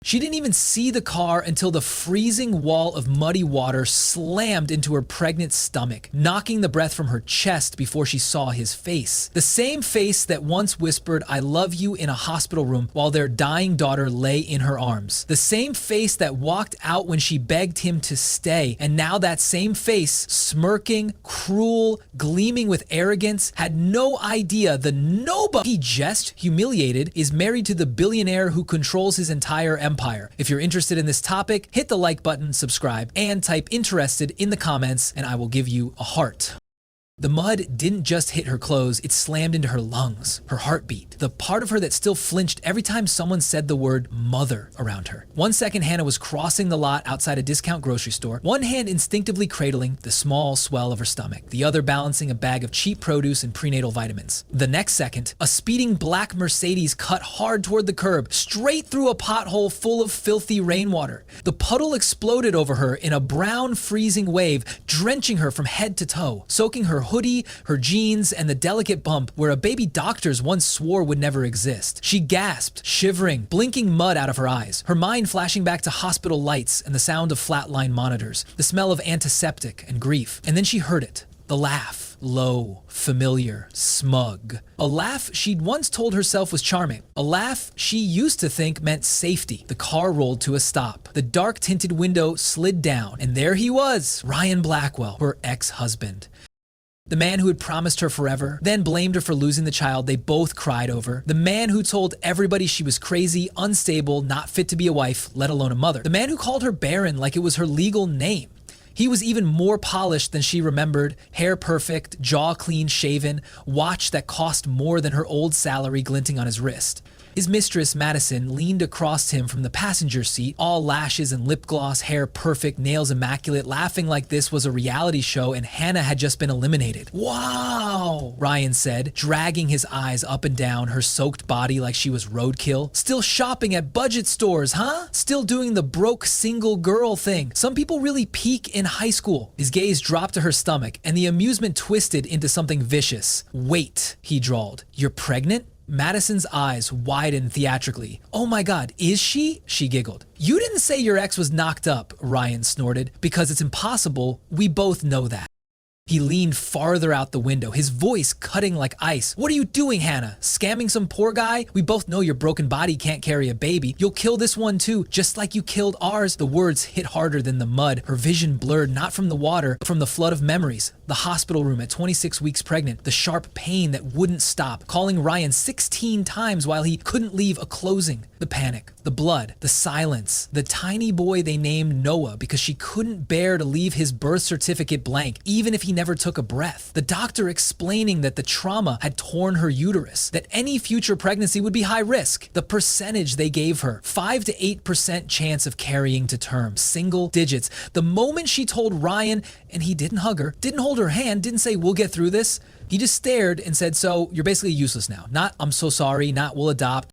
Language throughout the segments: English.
She didn't even see the car until the freezing wall of muddy water slammed into her pregnant stomach, knocking the breath from her chest before she saw his face. The same face that once whispered, "I love you," in a hospital room while their dying daughter lay in her arms. The same face that walked out when she begged him to stay. And now that same face, smirking, cruel, gleaming with arrogance, had no idea the nobody he just humiliated is married to the billionaire who controls his entire empire. If you're interested in this topic, hit the like button, subscribe, and type "interested" in the comments, and I will give you a heart. The mud didn't just hit her clothes, it slammed into her lungs, her heartbeat, the part of her that still flinched every time someone said the word mother around her. 1 second, Hannah was crossing the lot outside a discount grocery store, one hand instinctively cradling the small swell of her stomach, the other balancing a bag of cheap produce and prenatal vitamins. The next second, a speeding black Mercedes cut hard toward the curb, straight through a pothole full of filthy rainwater. The puddle exploded over her in a brown, freezing wave, drenching her from head to toe, soaking her hoodie, her jeans, and the delicate bump where a baby doctors once swore would never exist. She gasped, shivering, blinking mud out of her eyes, her mind flashing back to hospital lights and the sound of flatline monitors, the smell of antiseptic and grief. And then she heard it. The laugh, low, familiar, smug. A laugh she'd once told herself was charming. A laugh she used to think meant safety. The car rolled to a stop. The dark tinted window slid down, and there he was, Ryan Blackwell, her ex-husband. The man who had promised her forever, then blamed her for losing the child they both cried over. The man who told everybody she was crazy, unstable, not fit to be a wife, let alone a mother. The man who called her barren like it was her legal name. He was even more polished than she remembered, hair perfect, jaw clean shaven, watch that cost more than her old salary glinting on his wrist. His mistress, Madison, leaned across him from the passenger seat, all lashes and lip gloss, hair perfect, nails immaculate, laughing like this was a reality show and Hannah had just been eliminated. "Wow," Ryan said, dragging his eyes up and down her soaked body like she was roadkill. "Still shopping at budget stores, huh? Still doing the broke single girl thing. Some people really peak in high school." His gaze dropped to her stomach and the amusement twisted into something vicious. "Wait," he drawled. "You're pregnant?" Madison's eyes widened theatrically. "Oh my God, is she?" she giggled. "You didn't say your ex was knocked up," Ryan snorted. "Because it's impossible. We both know that." He leaned farther out the window, his voice cutting like ice. "What are you doing, Hannah? Scamming some poor guy? We both know your broken body can't carry a baby. You'll kill this one too, just like you killed ours." The words hit harder than the mud. Her vision blurred not from the water, but from the flood of memories. The hospital room at 26 weeks pregnant, the sharp pain that wouldn't stop, calling Ryan 16 times while he couldn't leave a closing. The panic, the blood, the silence, the tiny boy they named Noah because she couldn't bear to leave his birth certificate blank, even if he never took a breath. The doctor explaining that the trauma had torn her uterus, that any future pregnancy would be high risk. The percentage they gave her, 5 to 8% chance of carrying to term, single digits. The moment she told Ryan, and he didn't hug her, didn't hold her hand, didn't say, "We'll get through this." He just stared and said, "So you're basically useless now." Not "I'm so sorry," not "we'll adopt."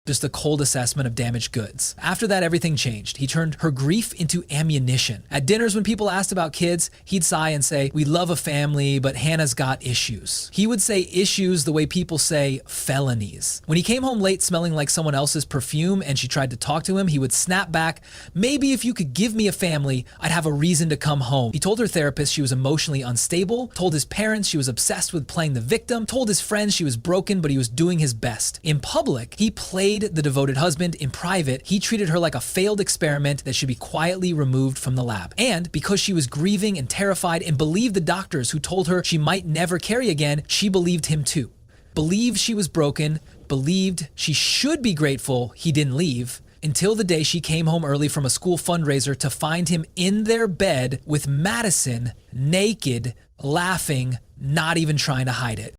Just a cold assessment of damaged goods. After that, everything changed. He turned her grief into ammunition. At dinners, when people asked about kids, he'd sigh and say, "We love a family, but Hannah's got issues." He would say issues the way people say felonies. When he came home late smelling like someone else's perfume and she tried to talk to him, he would snap back, "Maybe if you could give me a family, I'd have a reason to come home." He told her therapist she was emotionally unstable, told his parents she was obsessed with playing the victim, told his friends she was broken, but he was doing his best. In public, he played the devoted husband. In private, he treated her like a failed experiment that should be quietly removed from the lab. And because she was grieving and terrified and believed the doctors who told her she might never carry again, she believed him too. Believed she was broken, believed she should be grateful he didn't leave, until the day she came home early from a school fundraiser to find him in their bed with Madison, naked, laughing, not even trying to hide it.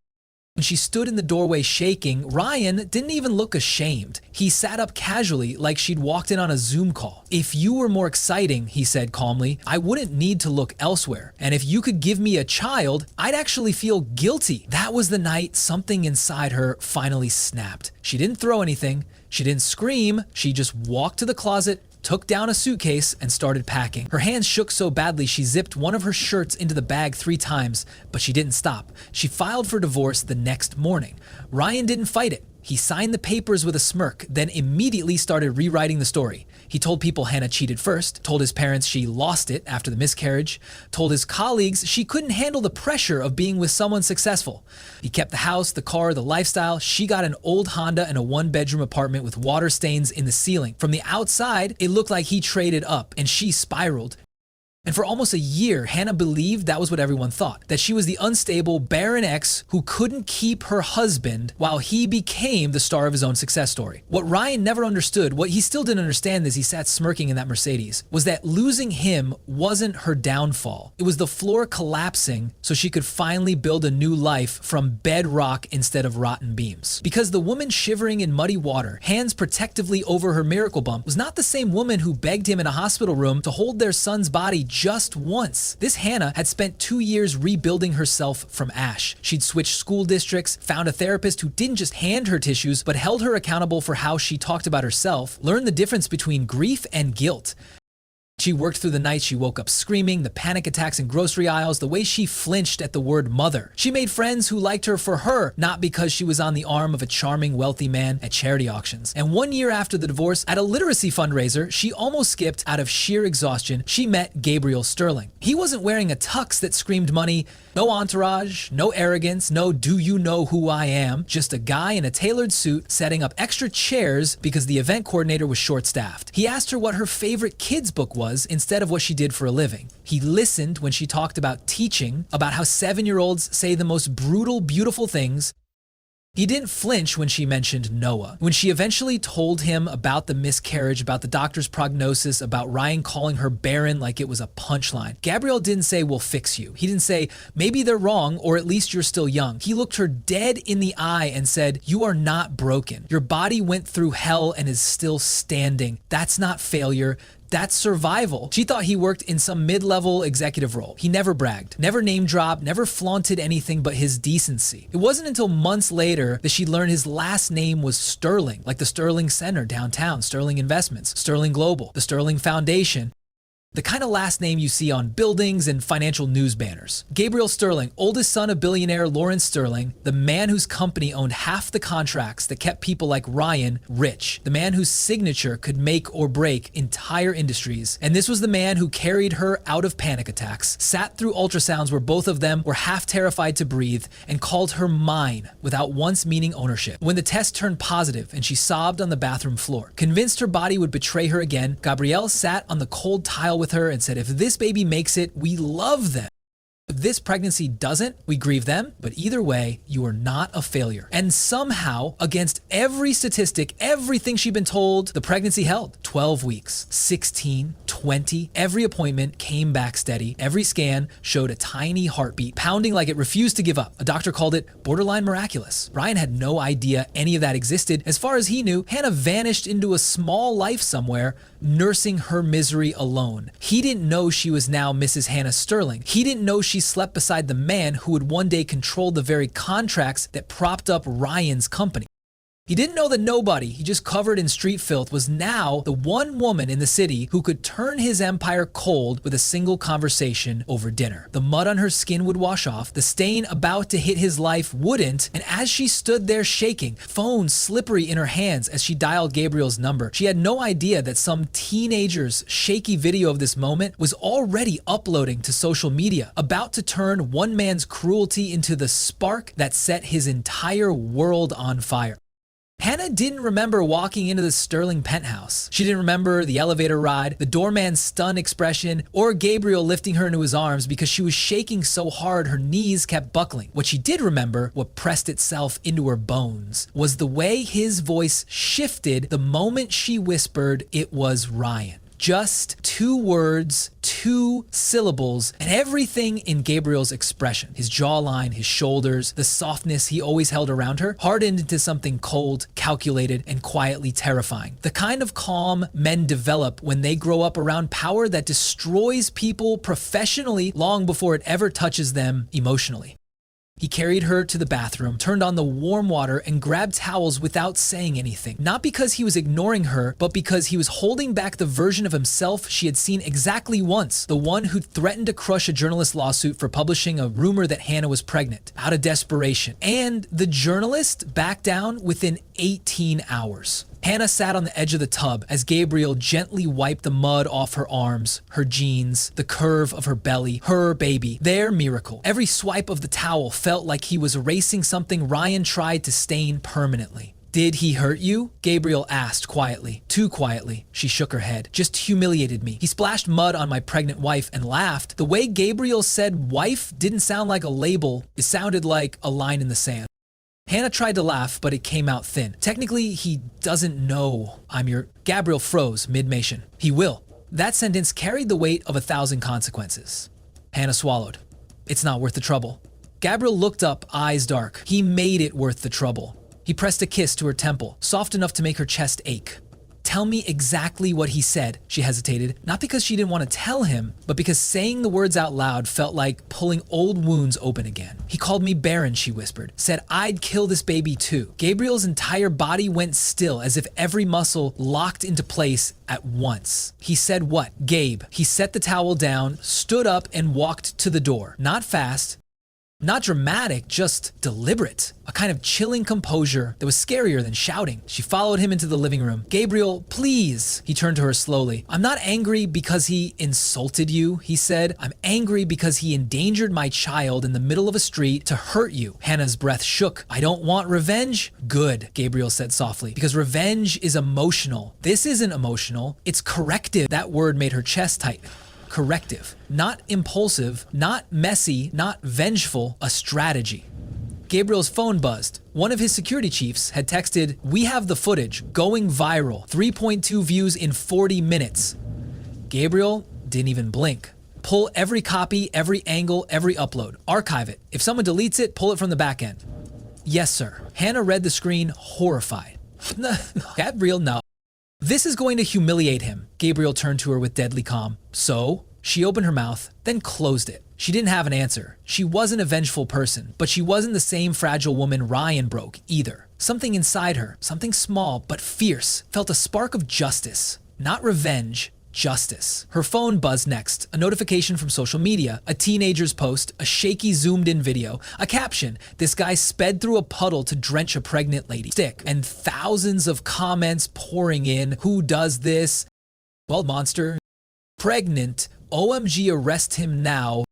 When she stood in the doorway shaking, Ryan didn't even look ashamed. He sat up casually like she'd walked in on a Zoom call. "If you were more exciting," he said calmly, "I wouldn't need to look elsewhere. And if you could give me a child, I'd actually feel guilty." That was the night something inside her finally snapped. She didn't throw anything. She didn't scream. She just walked to the closet, took down a suitcase, and started packing. Her hands shook so badly she zipped one of her shirts into the bag 3 times, but she didn't stop. She filed for divorce the next morning. Ryan didn't fight it. He signed the papers with a smirk, then immediately started rewriting the story. He told people Hannah cheated first, told his parents she lost it after the miscarriage, told his colleagues she couldn't handle the pressure of being with someone successful. He kept the house, the car, the lifestyle. She got an old Honda and a one-bedroom apartment with water stains in the ceiling. From the outside, it looked like he traded up, and she spiraled. And for almost a year, Hannah believed that was what everyone thought, that she was the unstable, barren ex who couldn't keep her husband while he became the star of his own success story. What Ryan never understood, what he still didn't understand as he sat smirking in that Mercedes, was that losing him wasn't her downfall. It was the floor collapsing so she could finally build a new life from bedrock instead of rotten beams. Because the woman shivering in muddy water, hands protectively over her miracle bump, was not the same woman who begged him in a hospital room to hold their son's body just once. This Hannah had spent 2 years rebuilding herself from ash. She'd switched school districts, found a therapist who didn't just hand her tissues, but held her accountable for how she talked about herself, learned the difference between grief and guilt. She worked through the nights she woke up screaming, the panic attacks in grocery aisles, the way she flinched at the word mother. She made friends who liked her for her, not because she was on the arm of a charming, wealthy man at charity auctions. And 1 year after the divorce, at a literacy fundraiser, she almost skipped out of sheer exhaustion. She met Gabriel Sterling. He wasn't wearing a tux that screamed money, no entourage, no arrogance, no do you know who I am, just a guy in a tailored suit setting up extra chairs because the event coordinator was short-staffed. He asked her what her favorite kids book was instead of what she did for a living. He listened when she talked about teaching, about how 7-year-olds say the most brutal, beautiful things. He didn't flinch when she mentioned Noah. When she eventually told him about the miscarriage, about the doctor's prognosis, about Ryan calling her barren like it was a punchline, Gabriel didn't say, we'll fix you. He didn't say, maybe they're wrong, or at least you're still young. He looked her dead in the eye and said, you are not broken. Your body went through hell and is still standing. That's not failure. That's survival. She thought he worked in some mid-level executive role. He never bragged, never name-dropped, never flaunted anything but his decency. It wasn't until months later that she learned his last name was Sterling, like the Sterling Center downtown, Sterling Investments, Sterling Global, the Sterling Foundation. The kind of last name you see on buildings and financial news banners. Gabriel Sterling, oldest son of billionaire Lawrence Sterling, the man whose company owned half the contracts that kept people like Ryan rich, the man whose signature could make or break entire industries. And this was the man who carried her out of panic attacks, sat through ultrasounds where both of them were half terrified to breathe, and called her mine without once meaning ownership. When the test turned positive and she sobbed on the bathroom floor, convinced her body would betray her again, Gabrielle sat on the cold tile with her and said, if this baby makes it, we love them. If this pregnancy doesn't, we grieve them, but either way, you are not a failure. And somehow, against every statistic, everything she'd been told, the pregnancy held. 12 weeks, 16, 20, every appointment came back steady. Every scan showed a tiny heartbeat, pounding like it refused to give up. A doctor called it borderline miraculous. Ryan had no idea any of that existed. As far as he knew, Hannah vanished into a small life somewhere, nursing her misery alone. He didn't know she was now Mrs. Hannah Sterling. He didn't know she slept beside the man who would one day control the very contracts that propped up Ryan's company. He didn't know that nobody he just covered in street filth was now the one woman in the city who could turn his empire cold with a single conversation over dinner. The mud on her skin would wash off, the stain about to hit his life wouldn't, and as she stood there shaking, phone slippery in her hands as she dialed Gabriel's number, she had no idea that some teenager's shaky video of this moment was already uploading to social media, about to turn one man's cruelty into the spark that set his entire world on fire. Hannah didn't remember walking into the Sterling penthouse. She didn't remember the elevator ride, the doorman's stunned expression, or Gabriel lifting her into his arms because she was shaking so hard her knees kept buckling. What she did remember, what pressed itself into her bones, was the way his voice shifted the moment she whispered it was Ryan. Just 2 words, 2 syllables, and everything in Gabriel's expression, his jawline, his shoulders, the softness he always held around her, hardened into something cold, calculated, and quietly terrifying. The kind of calm men develop when they grow up around power that destroys people professionally long before it ever touches them emotionally. He carried her to the bathroom, turned on the warm water, and grabbed towels without saying anything. Not because he was ignoring her, but because he was holding back the version of himself she had seen exactly once, the one who threatened to crush a journalist lawsuit for publishing a rumor that Hannah was pregnant, out of desperation. And the journalist backed down within 18 hours. Hannah sat on the edge of the tub as Gabriel gently wiped the mud off her arms, her jeans, the curve of her belly, her baby, their miracle. Every swipe of the towel felt like he was erasing something Ryan tried to stain permanently. Did he hurt you? Gabriel asked quietly. Too quietly. She shook her head. Just humiliated me. He splashed mud on my pregnant wife and laughed. The way Gabriel said wife didn't sound like a label. It sounded like a line in the sand. Hannah tried to laugh, but it came out thin. Technically, he doesn't know I'm your... Gabriel froze mid-mation. He will. That sentence carried the weight of 1,000 consequences. Hannah swallowed. It's not worth the trouble. Gabriel looked up, eyes dark. He made it worth the trouble. He pressed a kiss to her temple, soft enough to make her chest ache. Tell me exactly what he said, she hesitated, not because she didn't want to tell him, but because saying the words out loud felt like pulling old wounds open again. He called me barren, she whispered, said I'd kill this baby too. Gabriel's entire body went still as if every muscle locked into place at once. He said what? Gabe. He set the towel down, stood up, and walked to the door. Not fast, not dramatic, just deliberate. A kind of chilling composure that was scarier than shouting. She followed him into the living room. Gabriel, please. He turned to her slowly. I'm not angry because he insulted you, he said. I'm angry because he endangered my child in the middle of a street to hurt you. Hannah's breath shook. I don't want revenge? Good, Gabriel said softly, because revenge is emotional. This isn't emotional. It's corrective. That word made her chest tighten. Corrective. Not impulsive, not messy, not vengeful, a strategy. Gabriel's phone buzzed. One of his security chiefs had texted, "We have the footage, going viral, 3.2 views in 40 minutes. Gabriel didn't even blink. Pull every copy, every angle, every upload. Archive it. If someone deletes it, pull it from the back end. Yes, sir. Hannah read the screen, horrified. Gabriel, no. This is going to humiliate him. Gabriel turned to her with deadly calm. So? She opened her mouth, then closed it. She didn't have an answer. She wasn't a vengeful person, but she wasn't the same fragile woman Ryan broke either. Something inside her, something small but fierce, felt a spark of justice. Not revenge, justice. Her phone buzzed next, a notification from social media, a teenager's post, a shaky zoomed-in video, a caption, this guy sped through a puddle to drench a pregnant lady. Stick, and thousands of comments pouring in, who does this? Well, monster. Pregnant, OMG arrest him now.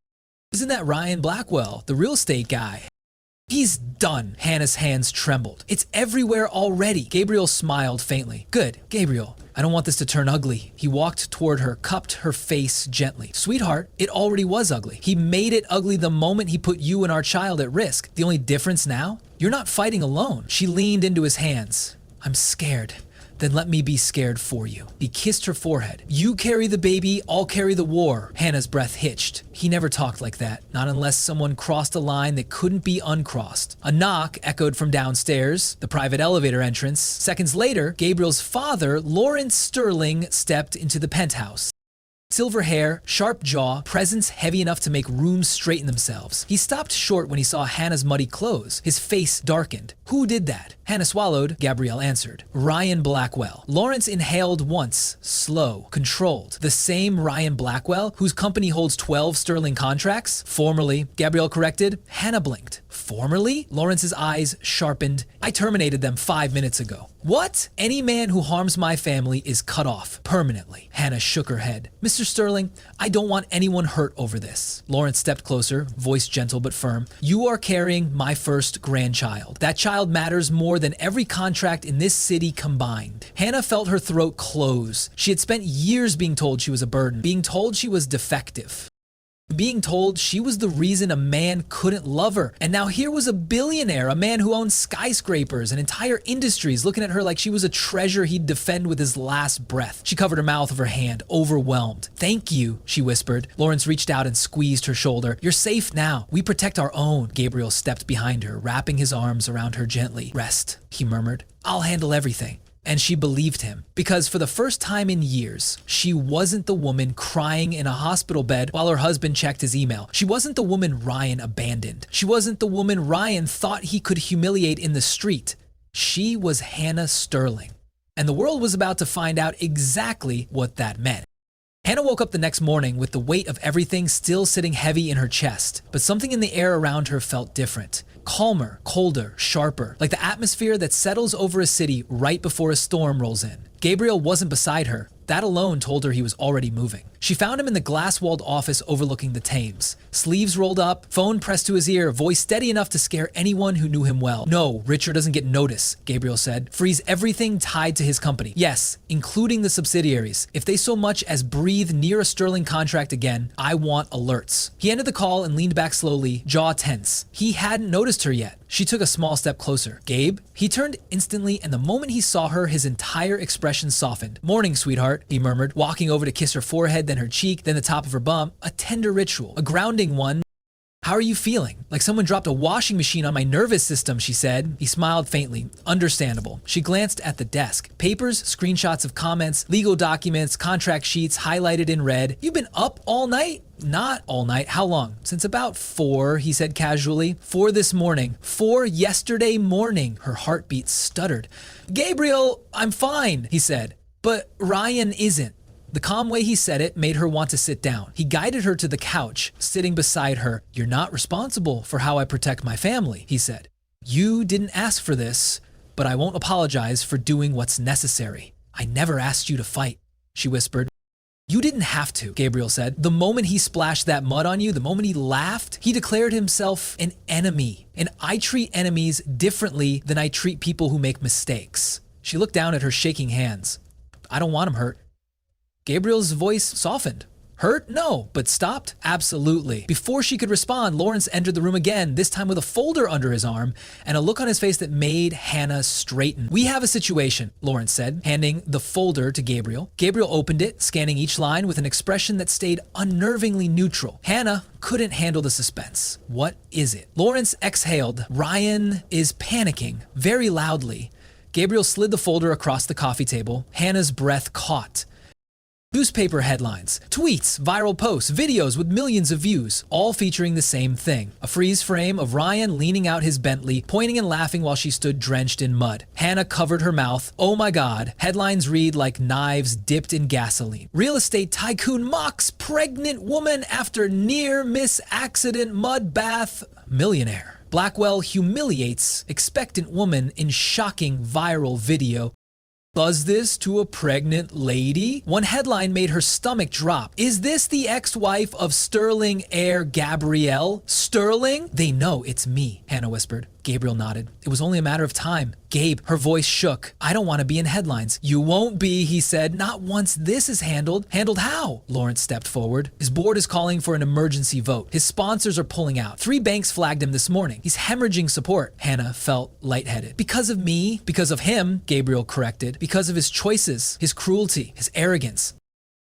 Isn't that Ryan Blackwell, the real estate guy? He's done. Hannah's hands trembled. It's everywhere already. Gabriel smiled faintly. Good, Gabriel. I don't want this to turn ugly. He walked toward her, cupped her face gently. Sweetheart, it already was ugly. He made it ugly the moment he put you and our child at risk. The only difference now? You're not fighting alone. She leaned into his hands. I'm scared. Then let me be scared for you. He kissed her forehead. You carry the baby, I'll carry the war. Hannah's breath hitched. He never talked like that, not unless someone crossed a line that couldn't be uncrossed. A knock echoed from downstairs, the private elevator entrance. Seconds later, Gabriel's father, Lawrence Sterling, stepped into the penthouse. Silver hair, sharp jaw, presence heavy enough to make rooms straighten themselves. He stopped short when he saw Hannah's muddy clothes. His face darkened. Who did that? Hannah swallowed. Gabrielle answered. Ryan Blackwell. Lawrence inhaled once, slow, controlled. The same Ryan Blackwell whose company holds 12 sterling contracts? Formerly, Gabrielle corrected. Hannah blinked. Formerly? Lawrence's eyes sharpened. I terminated them 5 minutes ago. What? Any man who harms my family is cut off permanently. Hannah shook her head. Mr. Sterling, I don't want anyone hurt over this. Lawrence stepped closer, voice gentle but firm. You are carrying my first grandchild. That child matters more than every contract in this city combined. Hannah felt her throat close. She had spent years being told she was a burden, being told she was defective. Being told she was the reason a man couldn't love her. And now here was a billionaire, a man who owned skyscrapers and entire industries, looking at her like she was a treasure he'd defend with his last breath. She covered her mouth with her hand, overwhelmed. Thank you, she whispered. Lawrence reached out and squeezed her shoulder. You're safe now. We protect our own. Gabriel stepped behind her, wrapping his arms around her gently. Rest, he murmured. I'll handle everything. And she believed him, because for the first time in years, she wasn't the woman crying in a hospital bed while her husband checked his email. She wasn't the woman Ryan abandoned. She wasn't the woman Ryan thought he could humiliate in the street. She was Hannah Sterling. And the world was about to find out exactly what that meant. Hannah woke up the next morning with the weight of everything still sitting heavy in her chest, but something in the air around her felt different. Calmer, colder, sharper, like the atmosphere that settles over a city right before a storm rolls in. Gabriel wasn't beside her. That alone told her he was already moving. She found him in the glass-walled office overlooking the Thames. Sleeves rolled up, phone pressed to his ear, voice steady enough to scare anyone who knew him well. "No, Richard doesn't get notice," Gabriel said. "Freeze everything tied to his company. Yes, including the subsidiaries. If they so much as breathe near a Sterling contract again, I want alerts." He ended the call and leaned back slowly, jaw tense. He hadn't noticed her yet. She took a small step closer. "Gabe?" He turned instantly, and the moment he saw her, his entire expression softened. "Morning, sweetheart," he murmured, walking over to kiss her forehead, then her cheek, then the top of her bum. A tender ritual, a grounding one. "How are you feeling?" "Like someone dropped a washing machine on my nervous system," she said. He smiled faintly. "Understandable." She glanced at the desk. Papers, screenshots of comments, legal documents, contract sheets highlighted in red. "You've been up all night?" "Not all night." "How long?" "Since about 4, he said casually. "4 this morning." "4 yesterday morning." Her heartbeat stuttered. "Gabriel, I'm fine," he said. "But Ryan isn't." The calm way he said it made her want to sit down. He guided her to the couch, sitting beside her. "You're not responsible for how I protect my family," he said. "You didn't ask for this, but I won't apologize for doing what's necessary." "I never asked you to fight," she whispered. "You didn't have to," Gabriel said. "The moment he splashed that mud on you, the moment he laughed, he declared himself an enemy. And I treat enemies differently than I treat people who make mistakes." She looked down at her shaking hands. "I don't want him hurt." Gabriel's voice softened. "Hurt? No. But stopped? Absolutely." Before she could respond, Lawrence entered the room again, this time with a folder under his arm and a look on his face that made Hannah straighten. "We have a situation," Lawrence said, handing the folder to Gabriel. Gabriel opened it, scanning each line with an expression that stayed unnervingly neutral. Hannah couldn't handle the suspense. "What is it?" Lawrence exhaled. "Ryan is panicking," very loudly. Gabriel slid the folder across the coffee table. Hannah's breath caught. Newspaper headlines, tweets, viral posts, videos with millions of views, all featuring the same thing. A freeze frame of Ryan leaning out his Bentley, pointing and laughing while she stood drenched in mud. Hannah covered her mouth. "Oh my God." Headlines read like knives dipped in gasoline. "Real estate tycoon mocks pregnant woman after near-miss accident mud bath millionaire. Blackwell humiliates expectant woman in shocking viral video. Does this to a pregnant lady?" One headline made her stomach drop. "Is this the ex-wife of Sterling heir Gabrielle?" "Sterling?" "They know it's me," Hannah whispered. Gabriel nodded. It was only a matter of time. "Gabe," her voice shook. "I don't want to be in headlines." "You won't be," he said. "Not once this is handled." "Handled how?" Lawrence stepped forward. "His board is calling for an emergency vote. His sponsors are pulling out. 3 banks flagged him this morning. He's hemorrhaging support." Hannah felt lightheaded. "Because of me?" "Because of him," Gabriel corrected. "Because of his choices, his cruelty, his arrogance."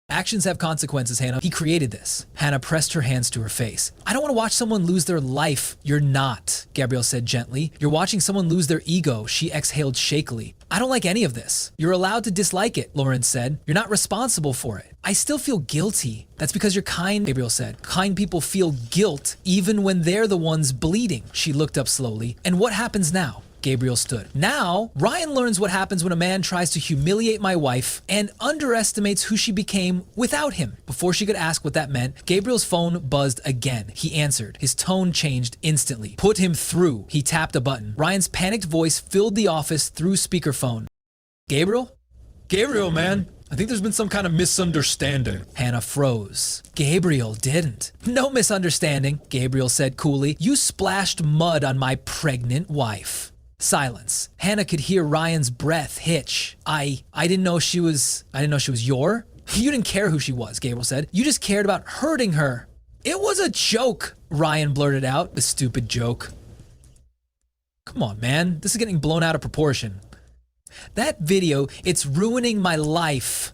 "Actions have consequences, Hannah. He created this." Hannah pressed her hands to her face. "I don't want to watch someone lose their life." "You're not," Gabriel said gently. "You're watching someone lose their ego." She exhaled shakily. "I don't like any of this." "You're allowed to dislike it," Lawrence said. "You're not responsible for it." "I still feel guilty." "That's because you're kind," Gabriel said. "Kind people feel guilt even when they're the ones bleeding." She looked up slowly. "And what happens now?" Gabriel stood. "Now, Ryan learns what happens when a man tries to humiliate my wife and underestimates who she became without him." Before she could ask what that meant, Gabriel's phone buzzed again. He answered. His tone changed instantly. "Put him through." He tapped a button. Ryan's panicked voice filled the office through speakerphone. "Gabriel?" "Gabriel, man. I think there's been some kind of misunderstanding." Hannah froze. Gabriel didn't. "No misunderstanding," Gabriel said coolly. "You splashed mud on my pregnant wife." Silence. Hannah could hear Ryan's breath hitch. I didn't know she was your? "You didn't care who she was," Gabriel said. "You just cared about hurting her." "It was a joke," Ryan blurted out. "A stupid joke." Come on, man. This is getting blown out of proportion. "That video, it's ruining my life."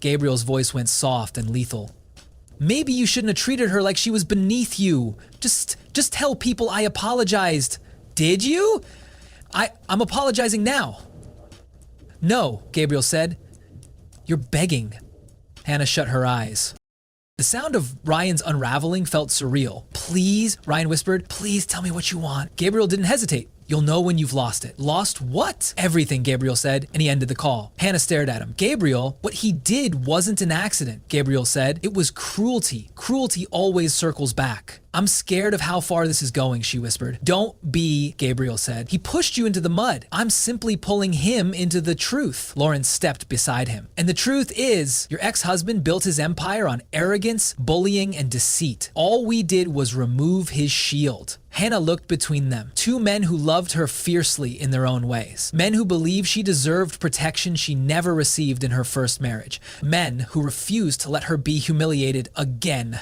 Gabriel's voice went soft and lethal. "Maybe you shouldn't have treated her like she was beneath you. Just tell people I apologized." "Did you?" I'm apologizing now." No, Gabriel said. You're begging. Hannah shut her eyes. The sound of Ryan's unraveling felt surreal. Please, Ryan whispered, please tell me what you want. Gabriel didn't hesitate. You'll know when you've lost it. Lost what? Everything, Gabriel said, and he ended the call. Hannah stared at him. Gabriel, what he did wasn't an accident, Gabriel said. It was cruelty. Cruelty always circles back. I'm scared of how far this is going, she whispered. Don't be, Gabriel said. He pushed you into the mud. I'm simply pulling him into the truth. Lawrence stepped beside him. And the truth is, your ex-husband built his empire on arrogance, bullying, and deceit. All we did was remove his shield. Hannah looked between them. Two men who loved her fiercely in their own ways. Men who believed she deserved protection she never received in her first marriage. Men who refused to let her be humiliated again.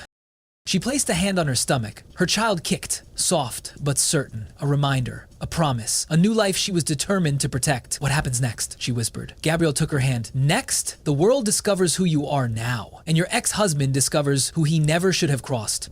She placed a hand on her stomach. Her child kicked, soft but certain. A reminder, a promise, a new life she was determined to protect. What happens next? She whispered. Gabriel took her hand. Next, the world discovers who you are now, and your ex-husband discovers who he never should have crossed.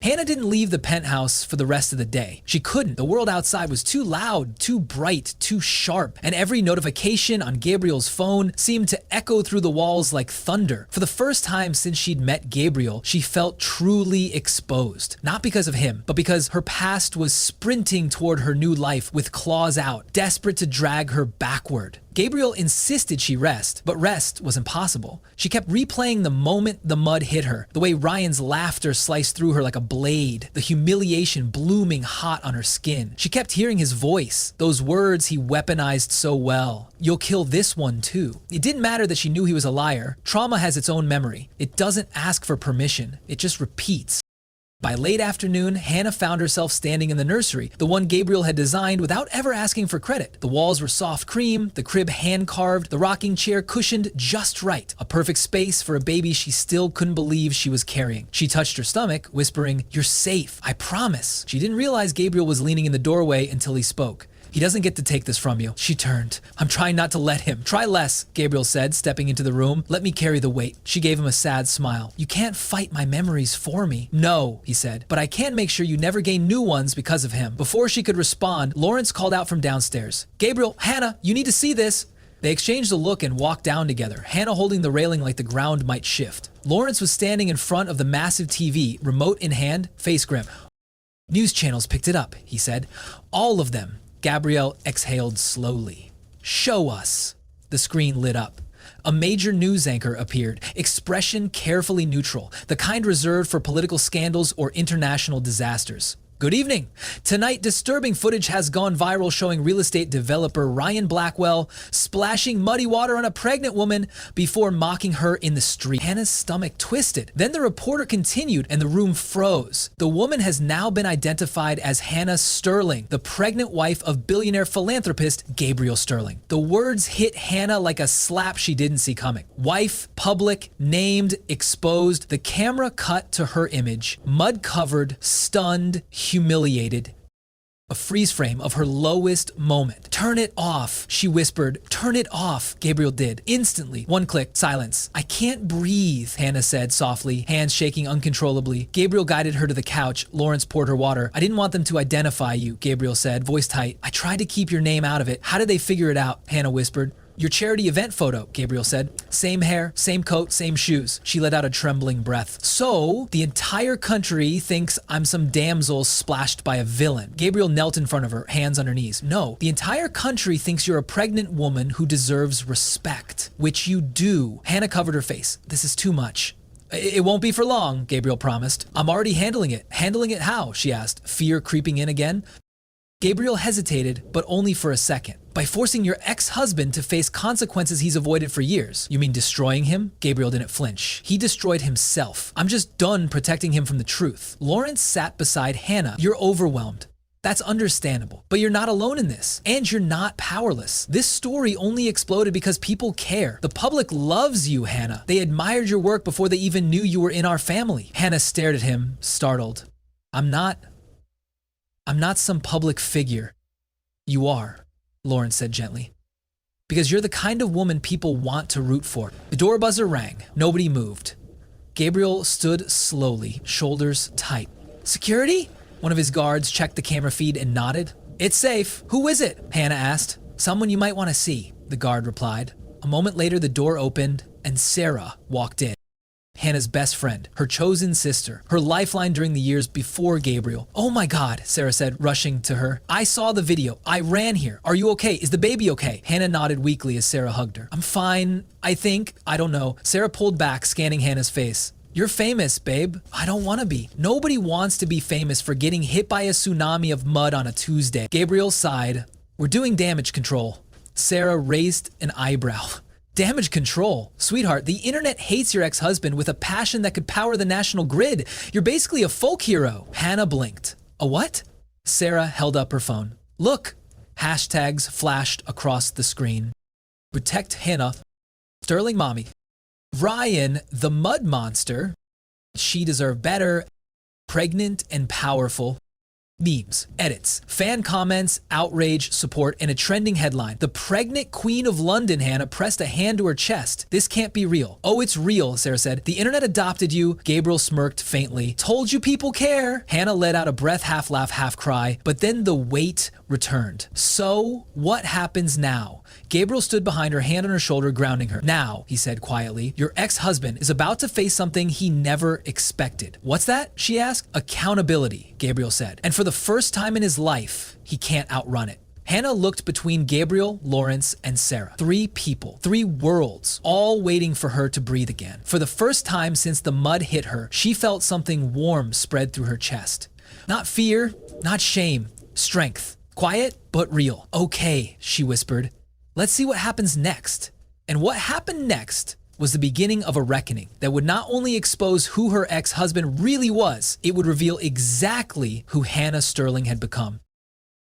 Hannah didn't leave the penthouse for the rest of the day. She couldn't. The world outside was too loud, too bright, too sharp, and every notification on Gabriel's phone seemed to echo through the walls like thunder. For the first time since she'd met Gabriel, she felt truly exposed. Not because of him, but because her past was sprinting toward her new life with claws out, desperate to drag her backward. Gabriel insisted she rest, but rest was impossible. She kept replaying the moment the mud hit her, the way Ryan's laughter sliced through her like a blade, the humiliation blooming hot on her skin. She kept hearing his voice, those words he weaponized so well. You'll kill this one too. It didn't matter that she knew he was a liar. Trauma has its own memory. It doesn't ask for permission. It just repeats. By late afternoon, Hannah found herself standing in the nursery, the one Gabriel had designed without ever asking for credit. The walls were soft cream, the crib hand-carved, the rocking chair cushioned just right. A perfect space for a baby she still couldn't believe she was carrying. She touched her stomach, whispering, "You're safe, I promise." She didn't realize Gabriel was leaning in the doorway until he spoke. He doesn't get to take this from you. She turned. I'm trying not to let him. Try less, Gabriel said, stepping into the room. Let me carry the weight. She gave him a sad smile. You can't fight my memories for me. No, he said, but I can make sure you never gain new ones because of him. Before she could respond, Lawrence called out from downstairs. Gabriel, Hannah, you need to see this. They exchanged a look and walked down together, Hannah holding the railing like the ground might shift. Lawrence was standing in front of the massive TV, remote in hand, face grim. News channels picked it up, he said. All of them. Gabrielle exhaled slowly. Show us. The screen lit up. A major news anchor appeared, expression carefully neutral, the kind reserved for political scandals or international disasters. Good evening. Tonight, disturbing footage has gone viral showing real estate developer Ryan Blackwell splashing muddy water on a pregnant woman before mocking her in the street. Hannah's stomach twisted. Then the reporter continued and the room froze. The woman has now been identified as Hannah Sterling, the pregnant wife of billionaire philanthropist Gabriel Sterling. The words hit Hannah like a slap she didn't see coming. Wife, public, named, exposed. The camera cut to her image, mud-covered, stunned, humiliated. A freeze frame of her lowest moment. Turn it off, she whispered. Turn it off, Gabriel did. Instantly, one click, silence. I can't breathe, Hannah said softly, hands shaking uncontrollably. Gabriel guided her to the couch. Lawrence poured her water. I didn't want them to identify you, Gabriel said, voice tight. I tried to keep your name out of it. How did they figure it out? Hannah whispered. Your charity event photo, Gabriel said. Same hair, same coat, same shoes. She let out a trembling breath. So, the entire country thinks I'm some damsel splashed by a villain. Gabriel knelt in front of her, hands on her knees. No, the entire country thinks you're a pregnant woman who deserves respect, which you do. Hannah covered her face. This is too much. It won't be for long, Gabriel promised. I'm already handling it. Handling it how? She asked, fear creeping in again. Gabriel hesitated, but only for a second. By forcing your ex-husband to face consequences he's avoided for years. You mean destroying him? Gabriel didn't flinch. He destroyed himself. I'm just done protecting him from the truth. Lawrence sat beside Hannah. You're overwhelmed. That's understandable. But you're not alone in this. And you're not powerless. This story only exploded because people care. The public loves you, Hannah. They admired your work before they even knew you were in our family. Hannah stared at him, startled. I'm not some public figure. You are, Lawrence said gently. Because you're the kind of woman people want to root for. The door buzzer rang. Nobody moved. Gabriel stood slowly, shoulders tight. Security? One of his guards checked the camera feed and nodded. It's safe. Who is it? Hannah asked. Someone you might want to see. the guard replied. A moment later, the door opened and Sarah walked in. Hannah's best friend, her chosen sister, her lifeline during the years before Gabriel. "Oh my God," Sarah said, rushing to her. "I saw the video. I ran here. Are you okay? Is the baby okay?" Hannah nodded weakly as Sarah hugged her. "I'm fine, I think. I don't know." Sarah pulled back, scanning Hannah's face. "You're famous, babe." "I don't want to be." Nobody wants to be famous for getting hit by a tsunami of mud on a Tuesday. Gabriel sighed. "We're doing damage control." Sarah raised an eyebrow. Damage control? Sweetheart, the internet hates your ex-husband with a passion that could power the national grid. You're basically a folk hero. Hannah blinked. "A what?" Sarah held up her phone. "Look." Hashtags flashed across the screen. Protect Hannah. Sterling mommy. Ryan, the mud monster. She deserved better. Pregnant and powerful. Memes, edits, fan comments, outrage, support, and a trending headline. The pregnant Queen of London, Hannah, pressed a hand to her chest. "This can't be real." "Oh, it's real," Sarah said. "The internet adopted you." Gabriel smirked faintly. "Told you people care." Hannah let out a breath, half laugh, half cry, but then the weight returned. "So, what happens now?" Gabriel stood behind her, hand on her shoulder, grounding her. "Now," he said quietly, "your ex-husband is about to face something he never expected." "What's that?" she asked. "Accountability," Gabriel said. "And for the first time in his life, he can't outrun it." Hannah looked between Gabriel, Lawrence, and Sarah. 3 people, 3 worlds, all waiting for her to breathe again. For the first time since the mud hit her, she felt something warm spread through her chest. Not fear, not shame, strength. Quiet, but real. "Okay," she whispered. "Let's see what happens next." And what happened next was the beginning of a reckoning that would not only expose who her ex-husband really was, it would reveal exactly who Hannah Sterling had become.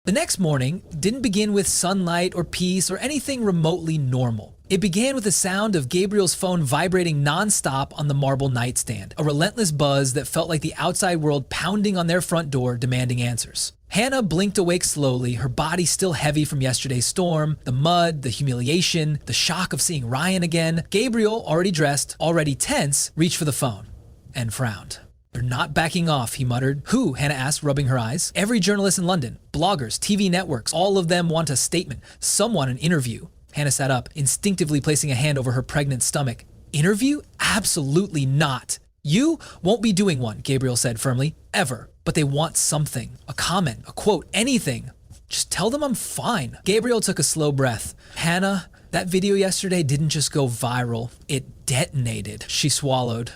The next morning didn't begin with sunlight or peace or anything remotely normal. It began with the sound of Gabriel's phone vibrating nonstop on the marble nightstand, a relentless buzz that felt like the outside world pounding on their front door demanding answers. Hannah blinked awake slowly, her body still heavy from yesterday's storm, the mud, the humiliation, the shock of seeing Ryan again. Gabriel, already dressed, already tense, reached for the phone and frowned. "They're not backing off," he muttered. "Who?" Hannah asked, rubbing her eyes. "Every journalist in London, bloggers, TV networks, all of them want a statement. Some want an interview." Hannah sat up, instinctively placing a hand over her pregnant stomach. "Interview? Absolutely not." "You won't be doing one," Gabriel said firmly. "Ever. But they want something. A comment, a quote, anything. Just tell them I'm fine." Gabriel took a slow breath. "Hannah, that video yesterday didn't just go viral. It detonated." She swallowed.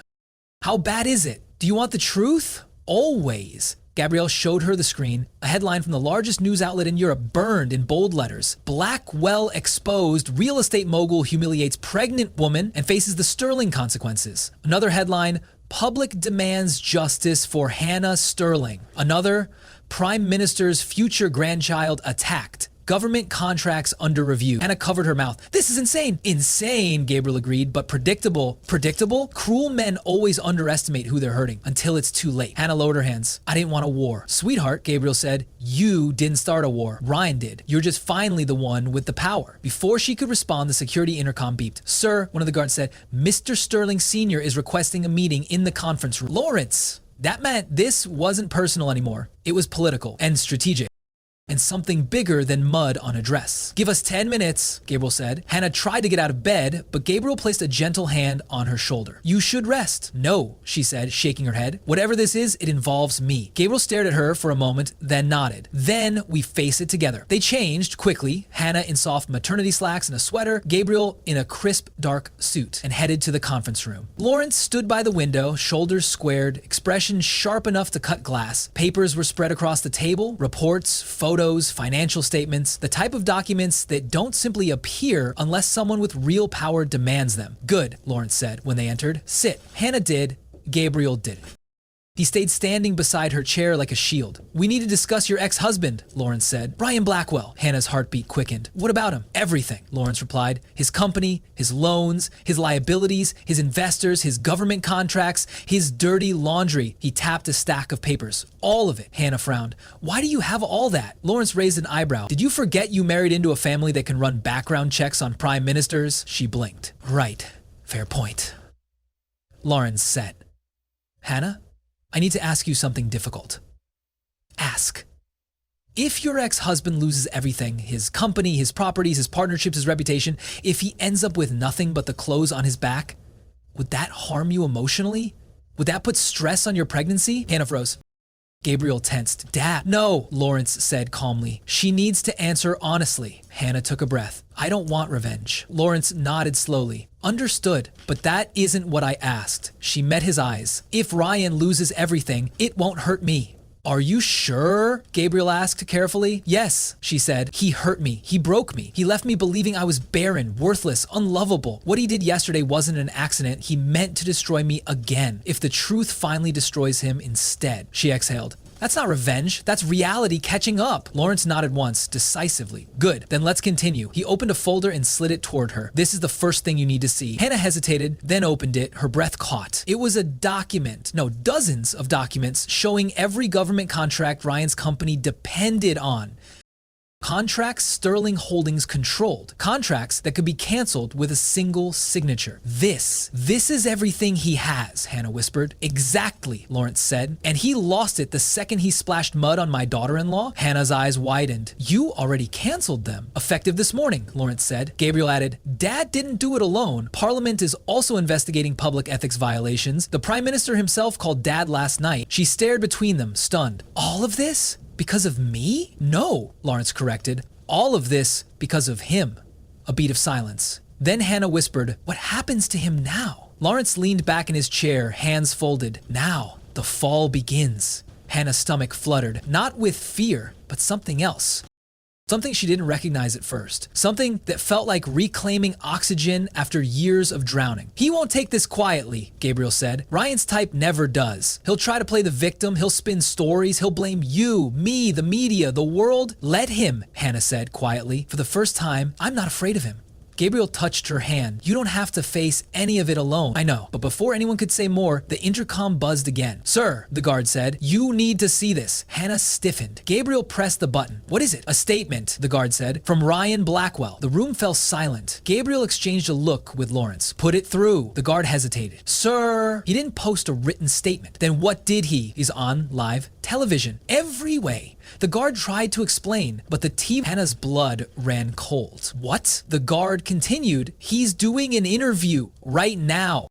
"How bad is it? Do you want the truth?" "Always." Gabrielle showed her the screen. A headline from the largest news outlet in Europe burned in bold letters. "Blackwell exposed. Real estate mogul humiliates pregnant woman and faces the sterling consequences." Another headline, "Public demands justice for Hannah Sterling." Another, "Prime Minister's future grandchild attacked. Government contracts under review." Hannah covered her mouth. "This is insane." "Insane," Gabriel agreed, "but predictable." "Predictable?" "Cruel men always underestimate who they're hurting until it's too late." Hannah lowered her hands. "I didn't want a war." "Sweetheart," Gabriel said, "you didn't start a war. Ryan did. You're just finally the one with the power." Before she could respond, the security intercom beeped. "Sir," one of the guards said, "Mr. Sterling Sr. is requesting a meeting in the conference room." "Lawrence!" That meant this wasn't personal anymore. It was political and strategic. And something bigger than mud on a dress. "Give us 10 minutes, Gabriel said. Hannah tried to get out of bed, but Gabriel placed a gentle hand on her shoulder. "You should rest." "No," she said, shaking her head. "Whatever this is, it involves me." Gabriel stared at her for a moment, then nodded. "Then we face it together." They changed quickly, Hannah in soft maternity slacks and a sweater, Gabriel in a crisp dark suit, and headed to the conference room. Lawrence stood by the window, shoulders squared, expression sharp enough to cut glass. Papers were spread across the table, reports, photos, financial statements, the type of documents that don't simply appear unless someone with real power demands them. "Good," Lawrence said when they entered. "Sit." Hannah did. Gabriel didn't. He stayed standing beside her chair like a shield. "We need to discuss your ex-husband," Lawrence said. "Ryan Blackwell." Hannah's heartbeat quickened. "What about him?" "Everything," Lawrence replied. "His company, his loans, his liabilities, his investors, his government contracts, his dirty laundry." He tapped a stack of papers. "All of it." Hannah frowned. "Why do you have all that?" Lawrence raised an eyebrow. "Did you forget you married into a family that can run background checks on prime ministers?" She blinked. "Right. Fair point." Lawrence said, "Hannah, I need to ask you something difficult." "Ask." If your ex-husband loses everything, his company, his properties, his partnerships, his reputation, if he ends up with nothing but the clothes on his back, would that harm you emotionally? Would that put stress on your pregnancy? Hannah froze. Gabriel tensed. Dad. No, Lawrence said calmly. She needs to answer honestly. Hannah took a breath. I don't want revenge. Lawrence nodded slowly. Understood, but that isn't what I asked. She met his eyes. If Ryan loses everything, it won't hurt me. Are you sure? Gabriel asked carefully. Yes, she said. He hurt me. He broke me. He left me believing I was barren, worthless, unlovable. What he did yesterday wasn't an accident. He meant to destroy me again. If the truth finally destroys him instead. She exhaled. That's not revenge. That's reality catching up. Lawrence nodded once, decisively. Good, then let's continue. He opened a folder and slid it toward her. This is the first thing you need to see. Hannah hesitated, then opened it, her breath caught. It was a document, no, dozens of documents showing every government contract Ryan's company depended on. Contracts Sterling Holdings controlled. Contracts that could be canceled with a single signature. This is everything he has, Hannah whispered. Exactly, Lawrence said. And he lost it the second he splashed mud on my daughter-in-law? Hannah's eyes widened. You already canceled them. Effective this morning, Lawrence said. Gabriel added, Dad didn't do it alone. Parliament is also investigating public ethics violations. The Prime Minister himself called Dad last night. She stared between them, stunned. All of this? Because of me? No, Lawrence corrected. All of this because of him. A beat of silence. Then Hannah whispered, what happens to him now? Lawrence leaned back in his chair, hands folded. Now, the fall begins. Hannah's stomach fluttered, not with fear, but something else. Something she didn't recognize at first. Something that felt like reclaiming oxygen after years of drowning. He won't take this quietly, Gabriel said. Ryan's type never does. He'll try to play the victim, he'll spin stories, he'll blame you, me, the media, the world. Let him, Hannah said quietly. For the first time, I'm not afraid of him. Gabriel touched her hand. You don't have to face any of it alone. I know, but before anyone could say more, the intercom buzzed again. Sir, the guard said, you need to see this. Hannah stiffened. Gabriel pressed the button. What is it? A statement, the guard said, from Ryan Blackwell. The room fell silent. Gabriel exchanged a look with Lawrence. Put it through. The guard hesitated. Sir, he didn't post a written statement. Then what did he? He's on live television. Every way. The guard tried to explain, but the TV Hannah's blood ran cold. What? The guard continued. He's doing an interview right now.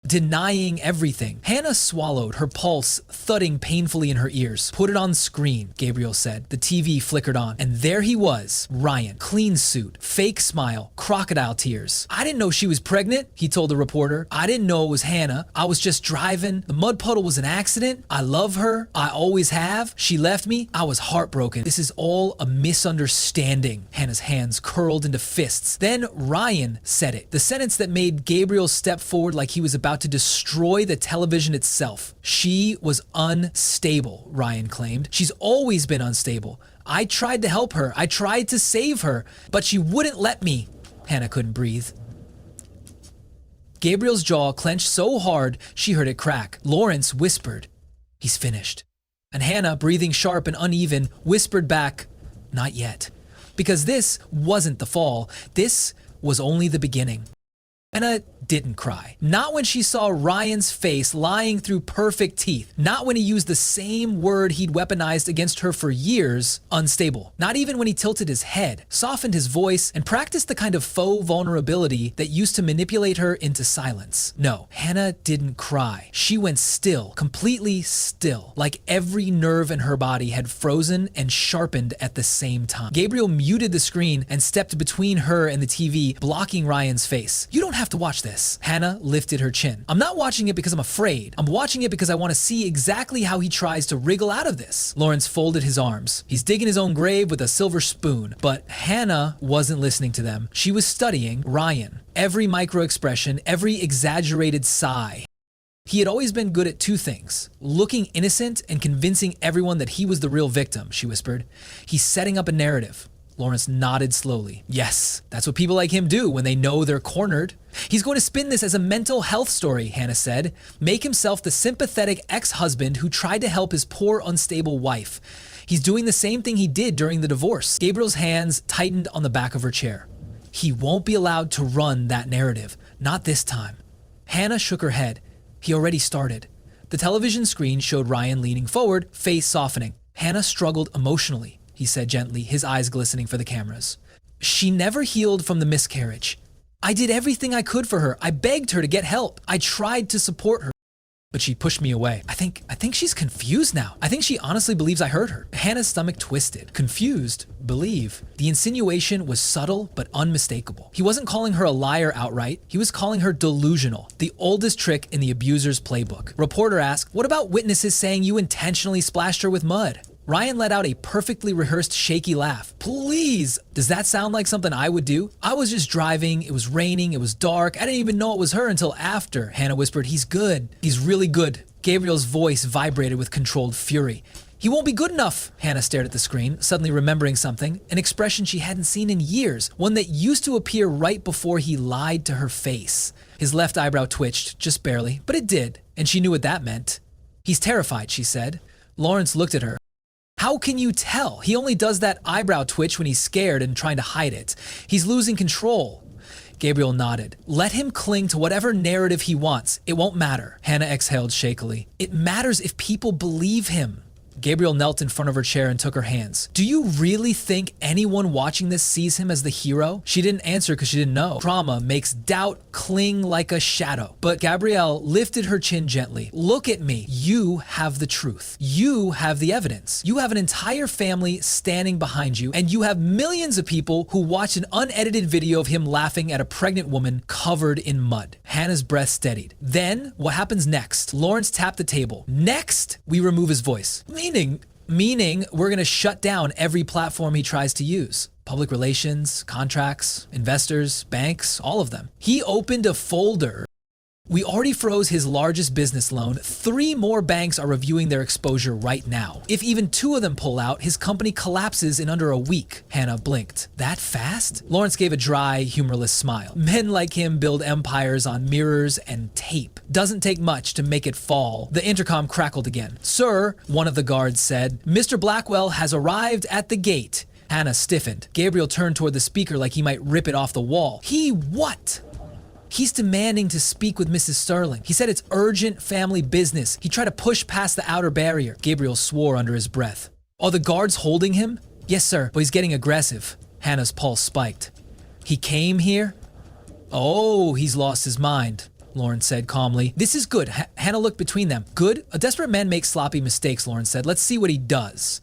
Denying everything. Hannah swallowed, her pulse thudding painfully in her ears. Put it on screen, Gabriel said. The TV flickered on, and there he was, Ryan. Clean suit, fake smile, crocodile tears. I didn't know she was pregnant, he told the reporter. I didn't know it was Hannah. I was just driving. The mud puddle was an accident. I love her. I always have. She left me. I was heartbroken. This is all a misunderstanding. Hannah's hands curled into fists. Then Ryan said it. The sentence that made Gabriel step forward like he was about to destroy the television itself. She was unstable, Ryan claimed. She's always been unstable. I tried to help her. I tried to save her, but she wouldn't let me. Hannah couldn't breathe. Gabriel's jaw clenched so hard she heard it crack. Lawrence whispered, he's finished. And Hannah, breathing sharp and uneven, whispered back, not yet. Because this wasn't the fall. This was only the beginning. Hannah didn't cry. Not when she saw Ryan's face lying through perfect teeth. Not when he used the same word he'd weaponized against her for years, unstable. Not even when he tilted his head, softened his voice, and practiced the kind of faux vulnerability that used to manipulate her into silence. No, Hannah didn't cry. She went still, completely still, like every nerve in her body had frozen and sharpened at the same time. Gabriel muted the screen and stepped between her and the TV, blocking Ryan's face. You don't have to watch this. Hannah lifted her chin. I'm not watching it because I'm afraid. I'm watching it because I want to see exactly how he tries to wriggle out of this. Lawrence folded his arms. He's digging his own grave with a silver spoon. But Hannah wasn't listening to them. She was studying Ryan. Every micro-expression, every exaggerated sigh. He had always been good at two things. Looking innocent and convincing everyone that he was the real victim, she whispered. He's setting up a narrative. Lawrence nodded slowly. Yes, that's what people like him do when they know they're cornered. He's going to spin this as a mental health story, Hannah said. Make himself the sympathetic ex-husband who tried to help his poor, unstable wife. He's doing the same thing he did during the divorce. Gabriel's hands tightened on the back of her chair. He won't be allowed to run that narrative. Not this time. Hannah shook her head. He already started. The television screen showed Ryan leaning forward, face softening. Hannah struggled emotionally. he said gently, his eyes glistening for the cameras. She never healed from the miscarriage. I did everything I could for her. I begged her to get help. I tried to support her. But she pushed me away. I think she's confused now. I think she honestly believes I hurt her. Hannah's stomach twisted. Confused, believe. The insinuation was subtle but unmistakable. He wasn't calling her a liar outright. He was calling her delusional, the oldest trick in the abuser's playbook. Reporter asked, "What about witnesses saying you intentionally splashed her with mud?" Ryan let out a perfectly rehearsed shaky laugh. Please! Does that sound like something I would do? I was just driving, it was raining, it was dark, I didn't even know it was her until after. Hannah whispered, "He's good. He's really good." Gabriel's voice vibrated with controlled fury. "He won't be good enough." Hannah stared at the screen, suddenly remembering something, an expression she hadn't seen in years, one that used to appear right before he lied to her face. His left eyebrow twitched, just barely, but it did, and she knew what that meant. "He's terrified," she said. Lawrence looked at her. "How can you tell? He only does that eyebrow twitch when he's scared and trying to hide it. He's losing control." Gabriel nodded. "Let him cling to whatever narrative he wants. It won't matter." Hannah exhaled shakily. "It matters if people believe him." Gabriel knelt in front of her chair and took her hands. "Do you really think anyone watching this sees him as the hero?" She didn't answer because she didn't know. Trauma makes doubt cling like a shadow. But Gabrielle lifted her chin gently. "Look at me. You have the truth. You have the evidence. You have an entire family standing behind you, and you have millions of people who watched an unedited video of him laughing at a pregnant woman covered in mud." Hannah's breath steadied. "Then, what happens next?" Lawrence tapped the table. "Next, we remove his voice." Meaning we're going to shut down every platform he tries to use. Public relations, contracts, investors, banks, all of them. He opened a folder. "We already froze his largest business loan. 3 more banks are reviewing their exposure right now. If even 2 of them pull out, his company collapses in under a week." Hannah blinked. "That fast?" Lawrence gave a dry, humorless smile. "Men like him build empires on mirrors and tape. Doesn't take much to make it fall." The intercom crackled again. "Sir," one of the guards said, "Mr. Blackwell has arrived at the gate." Hannah stiffened. Gabriel turned toward the speaker like he might rip it off the wall. "He what?" "He's demanding to speak with Mrs. Sterling. He said it's urgent family business. He tried to push past the outer barrier." Gabriel swore under his breath. "Are the guards holding him?" "Yes, sir, but he's getting aggressive." Hannah's pulse spiked. "He came here?" "Oh, he's lost his mind," Lawrence said calmly. "This is good." Hannah looked between them. "Good? A desperate man makes sloppy mistakes," Lawrence said. "Let's see what he does."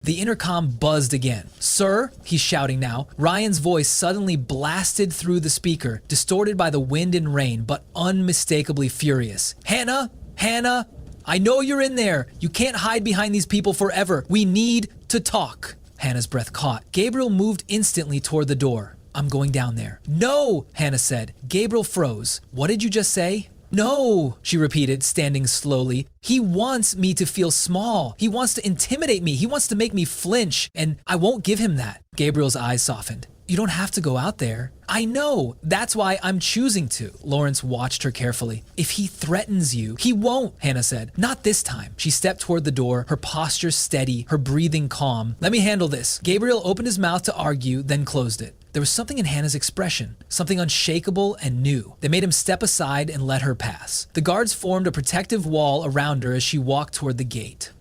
The intercom buzzed again. "Sir," he's shouting now. Ryan's voice suddenly blasted through the speaker, distorted by the wind and rain, but unmistakably furious. "Hannah! Hannah! I know you're in there! You can't hide behind these people forever! We need to talk!" Hannah's breath caught. Gabriel moved instantly toward the door. "I'm going down there." "No!" Hannah said. Gabriel froze. "What did you just say?" "No," she repeated, standing slowly. "He wants me to feel small. He wants to intimidate me. He wants to make me flinch, and I won't give him that." Gabriel's eyes softened. "You don't have to go out there." "I know. That's why I'm choosing to." Lawrence watched her carefully. "If he threatens you..." "He won't," Hannah said. "Not this time." She stepped toward the door, her posture steady, her breathing calm. "Let me handle this." Gabriel opened his mouth to argue, then closed it. There was something in Hannah's expression, something unshakable and new, that made him step aside and let her pass. The guards formed a protective wall around her as she walked toward the gate.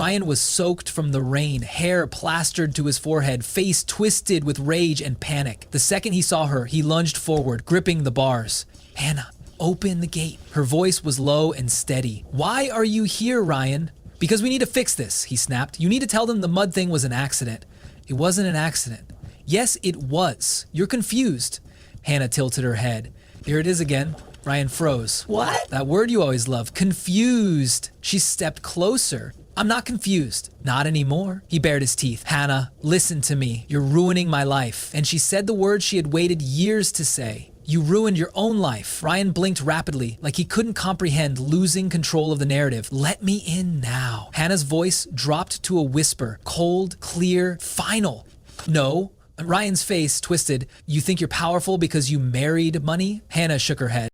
Ryan was soaked from the rain, hair plastered to his forehead, face twisted with rage and panic. The second he saw her, he lunged forward, gripping the bars. "Hannah, open the gate." Her voice was low and steady. "Why are you here, Ryan?" "Because we need to fix this," he snapped. "You need to tell them the mud thing was an accident." "It wasn't an accident." "Yes, it was. You're confused." Hannah tilted her head. Here it is again. Ryan froze. "What?" "That word you always love. Confused." She stepped closer. "I'm not confused." "Not anymore." He bared his teeth. "Hannah, listen to me. You're ruining my life." And she said the words she had waited years to say. "You ruined your own life." Ryan blinked rapidly, like he couldn't comprehend losing control of the narrative. "Let me in now." Hannah's voice dropped to a whisper, cold, clear, final. "No." Ryan's face twisted. "You think you're powerful because you married money?" Hannah shook her head.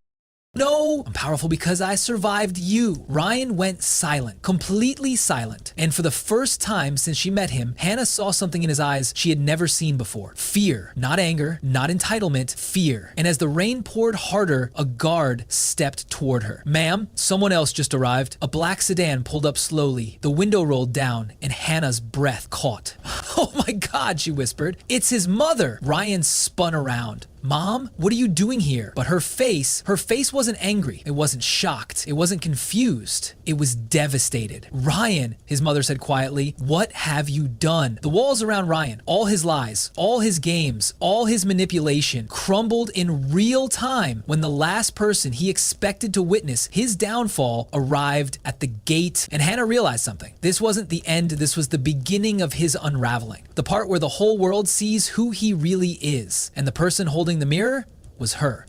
"No!" No, I'm powerful because I survived you. Ryan went silent, completely silent. And for the first time since she met him, Hannah saw something in his eyes she had never seen before. Fear, not anger, not entitlement, fear. And as the rain poured harder, a guard stepped toward her. Ma'am, someone else just arrived. A black sedan pulled up slowly. The window rolled down and Hannah's breath caught. Oh my God, she whispered. It's his mother. Ryan spun around. Mom, what are you doing here? But her face wasn't angry. It wasn't shocked. It wasn't confused. It was devastated. Ryan, his mother said quietly, what have you done? The walls around Ryan, all his lies, all his games, all his manipulation crumbled in real time when the last person he expected to witness his downfall arrived at the gate. And Hannah realized something. This wasn't the end. This was the beginning of his unraveling. The part where the whole world sees who he really is. And the person holding the mirror was her.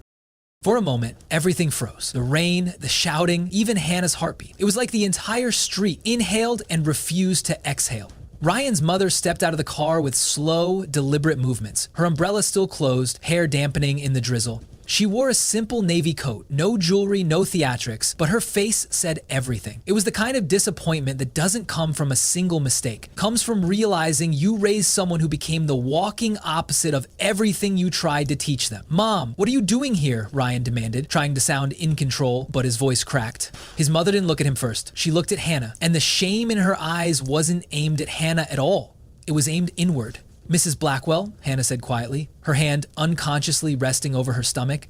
For a moment, everything froze. The rain, the shouting, even Hannah's heartbeat. It was like the entire street inhaled and refused to exhale. Ryan's mother stepped out of the car with slow, deliberate movements. Her umbrella still closed, hair dampening in the drizzle. She wore a simple navy coat, no jewelry, no theatrics, but her face said everything. It was the kind of disappointment that doesn't come from a single mistake. Comes from realizing you raised someone who became the walking opposite of everything you tried to teach them. Mom, what are you doing here? Ryan demanded, trying to sound in control, but his voice cracked. His mother didn't look at him first. She looked at Hannah, and the shame in her eyes wasn't aimed at Hannah at all. It was aimed inward. Mrs. Blackwell, Hannah said quietly, her hand unconsciously resting over her stomach.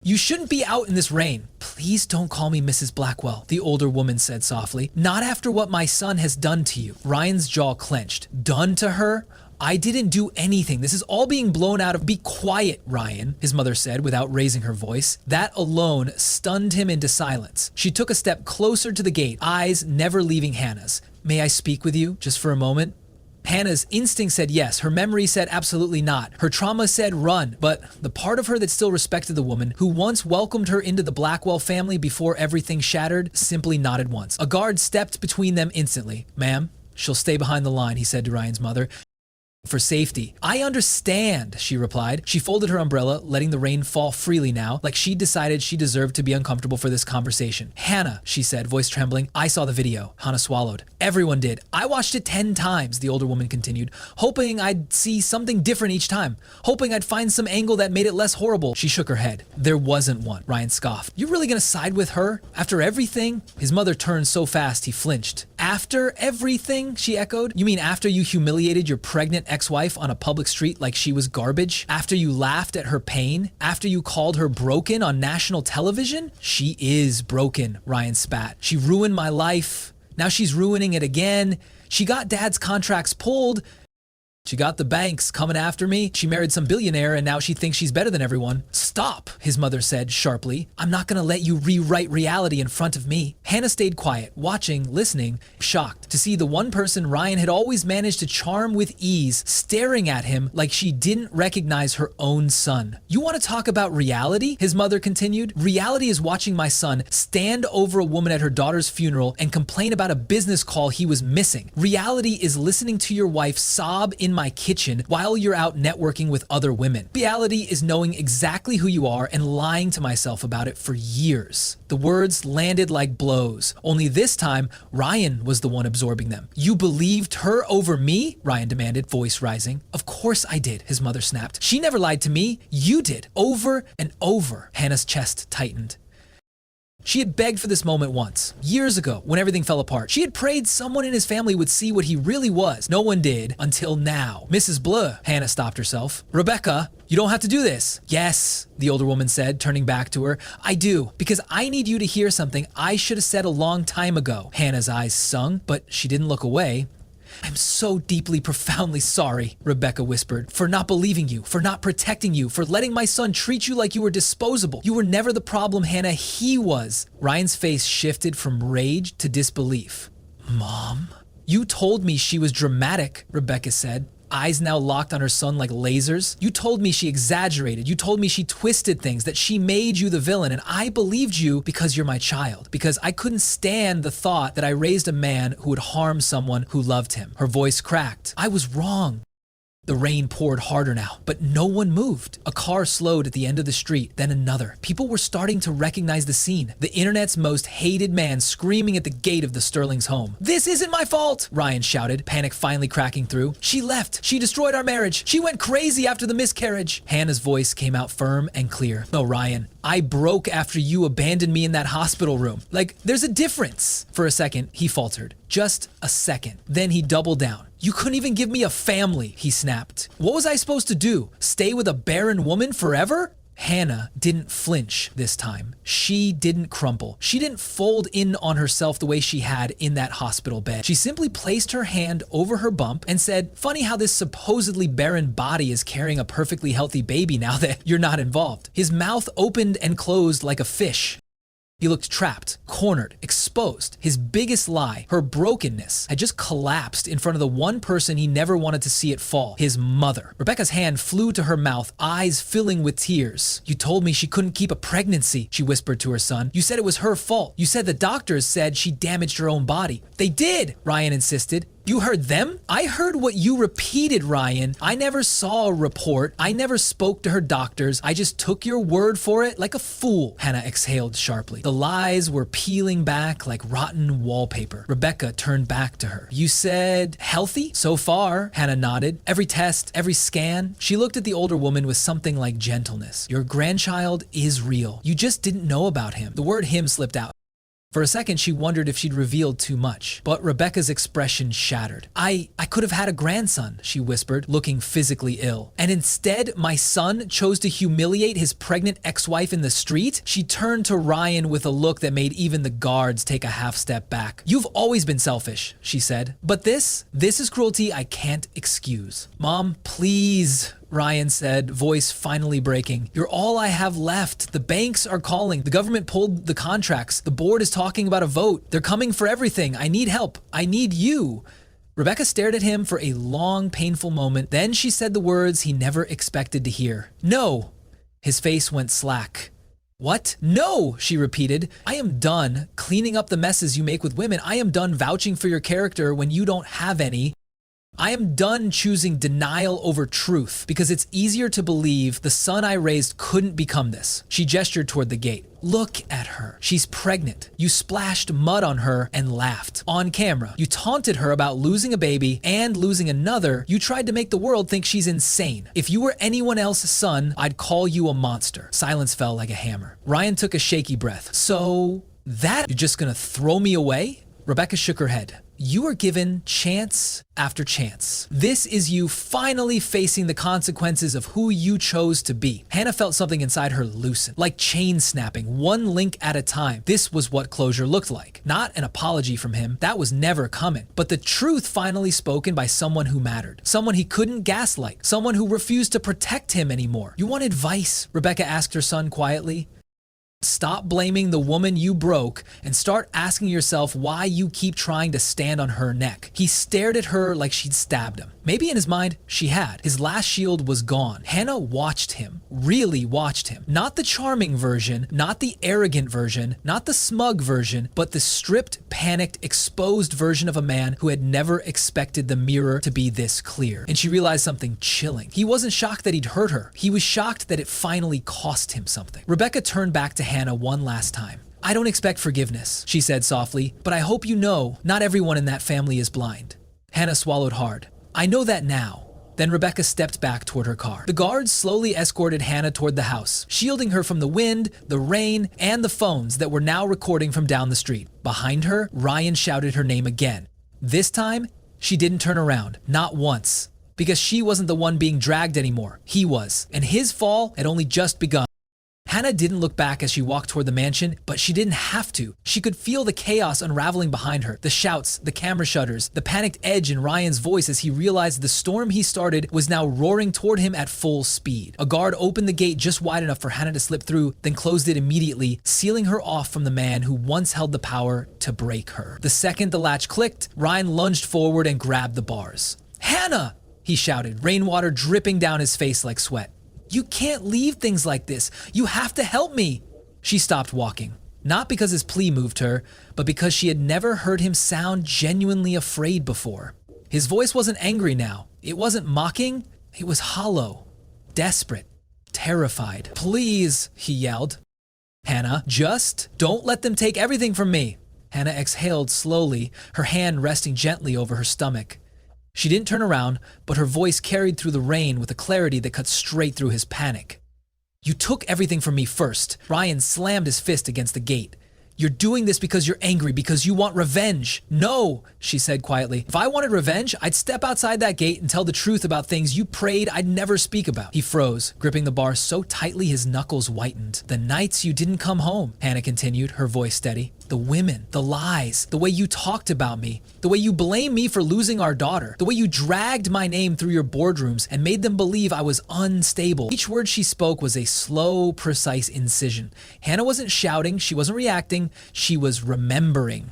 You shouldn't be out in this rain. Please don't call me Mrs. Blackwell, the older woman said softly. Not after what my son has done to you. Ryan's jaw clenched. Done to her? I didn't do anything. This is all being blown out of. Be quiet, Ryan, his mother said without raising her voice. That alone stunned him into silence. She took a step closer to the gate, eyes never leaving Hannah's. May I speak with you just for a moment? Hannah's instinct said yes. Her memory said absolutely not. Her trauma said run. But the part of her that still respected the woman, who once welcomed her into the Blackwell family before everything shattered, simply nodded once. A guard stepped between them instantly. Ma'am, she'll stay behind the line, he said to Ryan's mother. For safety. I understand, she replied. She folded her umbrella, letting the rain fall freely now, like she decided she deserved to be uncomfortable for this conversation. Hannah, she said, voice trembling. I saw the video. Hannah swallowed. Everyone did. I watched it 10 times, the older woman continued, hoping I'd see something different each time, hoping I'd find some angle that made it less horrible. She shook her head. There wasn't one, Ryan scoffed. You really gonna side with her? After everything? His mother turned so fast he flinched. After everything? She echoed. You mean after you humiliated your pregnant ex-wife on a public street like she was garbage? After you laughed at her pain? After you called her broken on national television? She is broken, Ryan spat. She ruined my life. Now she's ruining it again. She got Dad's contracts pulled. She got the banks coming after me. She married some billionaire and now she thinks she's better than everyone. Stop, his mother said sharply. I'm not gonna let you rewrite reality in front of me. Hannah stayed quiet, watching, listening, shocked to see the one person Ryan had always managed to charm with ease, staring at him like she didn't recognize her own son. You want to talk about reality? His mother continued. Reality is watching my son stand over a woman at her daughter's funeral and complain about a business call he was missing. Reality is listening to your wife sob in my kitchen while you're out networking with other women. Reality is knowing exactly who you are and lying to myself about it for years. The words landed like blows, only this time Ryan was the one absorbing them. You believed her over me? Ryan demanded, voice rising. Of course I did, his mother snapped. She never lied to me. You did, over and over. Hannah's chest tightened. She had begged for this moment once, years ago, when everything fell apart. She had prayed someone in his family would see what he really was. No one did, until now. Mrs. Bleu, Hannah stopped herself. Rebecca, you don't have to do this. Yes, the older woman said, turning back to her. I do, because I need you to hear something I should have said a long time ago. Hannah's eyes sung, but she didn't look away. I'm so deeply, profoundly sorry, Rebecca whispered, for not believing you, for not protecting you, for letting my son treat you like you were disposable. You were never the problem, Hannah. He was. Ryan's face shifted from rage to disbelief. Mom? You told me she was dramatic, Rebecca said, eyes now locked on her son like lasers. You told me she exaggerated. You told me she twisted things, that she made you the villain, and I believed you because you're my child, because I couldn't stand the thought that I raised a man who would harm someone who loved him. Her voice cracked. I was wrong. The rain poured harder now, but no one moved. A car slowed at the end of the street, then another. People were starting to recognize the scene. The internet's most hated man screaming at the gate of the Sterling's home. "This isn't my fault!" Ryan shouted, panic finally cracking through. "She left. She destroyed our marriage. She went crazy after the miscarriage." Hannah's voice came out firm and clear. "No, Ryan, I broke after you abandoned me in that hospital room. Like, there's a difference." For a second, he faltered. Just a second. Then he doubled down. "You couldn't even give me a family," he snapped. "What was I supposed to do? Stay with a barren woman forever?" Hannah didn't flinch this time. She didn't crumple. She didn't fold in on herself the way she had in that hospital bed. She simply placed her hand over her bump and said, "Funny how this supposedly barren body is carrying a perfectly healthy baby now that you're not involved." His mouth opened and closed like a fish. He looked trapped, cornered, exposed. His biggest lie, her brokenness, had just collapsed in front of the one person he never wanted to see it fall, his mother. Rebecca's hand flew to her mouth, eyes filling with tears. "You told me she couldn't keep a pregnancy," she whispered to her son. "You said it was her fault. You said the doctors said she damaged her own body." "They did," Ryan insisted. "You heard them?" "I heard what you repeated, Ryan. I never saw a report. I never spoke to her doctors. I just took your word for it like a fool." Hannah exhaled sharply. The lies were peeling back like rotten wallpaper. Rebecca turned back to her. "You said healthy?" "So far," Hannah nodded. "Every test, every scan." She looked at the older woman with something like gentleness. "Your grandchild is real. You just didn't know about him." The word "him" slipped out. For a second, she wondered if she'd revealed too much, but Rebecca's expression shattered. I could have had a grandson," she whispered, looking physically ill. "And instead, my son chose to humiliate his pregnant ex-wife in the street?" She turned to Ryan with a look that made even the guards take a half step back. "You've always been selfish," she said. "But this is cruelty I can't excuse." "Mom, please," Ryan said, voice finally breaking. "You're all I have left. The banks are calling. The government pulled the contracts. The board is talking about a vote. They're coming for everything. I need help. I need you." Rebecca stared at him for a long, painful moment. Then she said the words he never expected to hear. "No." His face went slack. "What?" "No," she repeated. "I am done cleaning up the messes you make with women. I am done vouching for your character when you don't have any. I am done choosing denial over truth because it's easier to believe the son I raised couldn't become this." She gestured toward the gate. "Look at her. She's pregnant. You splashed mud on her and laughed. On camera. You taunted her about losing a baby and losing another. You tried to make the world think she's insane. If you were anyone else's son, I'd call you a monster." Silence fell like a hammer. Ryan took a shaky breath. "So that you're just gonna throw me away?" Rebecca shook her head. "You were given chance after chance. This is you finally facing the consequences of who you chose to be." Hannah felt something inside her loosen, like chain snapping, one link at a time. This was what closure looked like. Not an apology from him, that was never coming, but the truth finally spoken by someone who mattered. Someone he couldn't gaslight. Someone who refused to protect him anymore. "You want advice?" Rebecca asked her son quietly. "Stop blaming the woman you broke and start asking yourself why you keep trying to stand on her neck." He stared at her like she'd stabbed him. Maybe in his mind, she had. His last shield was gone. Hannah watched him. Really watched him. Not the charming version, not the arrogant version, not the smug version, but the stripped, panicked, exposed version of a man who had never expected the mirror to be this clear. And she realized something chilling. He wasn't shocked that he'd hurt her. He was shocked that it finally cost him something. Rebecca turned back to Hannah one last time. "I don't expect forgiveness," she said softly, "but I hope you know not everyone in that family is blind." Hannah swallowed hard. "I know that now." Then Rebecca stepped back toward her car. The guards slowly escorted Hannah toward the house, shielding her from the wind, the rain, and the phones that were now recording from down the street. Behind her, Ryan shouted her name again. This time, she didn't turn around, not once, because she wasn't the one being dragged anymore. He was, and his fall had only just begun. Hannah didn't look back as she walked toward the mansion, but she didn't have to. She could feel the chaos unraveling behind her, the shouts, the camera shutters, the panicked edge in Ryan's voice as he realized the storm he started was now roaring toward him at full speed. A guard opened the gate just wide enough for Hannah to slip through, then closed it immediately, sealing her off from the man who once held the power to break her. The second the latch clicked, Ryan lunged forward and grabbed the bars. "Hannah!" he shouted, rainwater dripping down his face like sweat. "You can't leave things like this. You have to help me." She stopped walking, not because his plea moved her, but because she had never heard him sound genuinely afraid before. His voice wasn't angry now. It wasn't mocking. It was hollow, desperate, terrified. "Please," he yelled. "Hannah, just don't let them take everything from me." Hannah exhaled slowly, her hand resting gently over her stomach. She didn't turn around, but her voice carried through the rain with a clarity that cut straight through his panic. "You took everything from me first." Ryan slammed his fist against the gate. "You're doing this because you're angry, because you want revenge." "No," she said quietly. "If I wanted revenge, I'd step outside that gate and tell the truth about things you prayed I'd never speak about." He froze, gripping the bar so tightly his knuckles whitened. "The nights you didn't come home," Hannah continued, her voice steady. "The women, the lies, the way you talked about me, the way you blamed me for losing our daughter, the way you dragged my name through your boardrooms and made them believe I was unstable." Each word she spoke was a slow, precise incision. Hannah wasn't shouting, she wasn't reacting, she was remembering.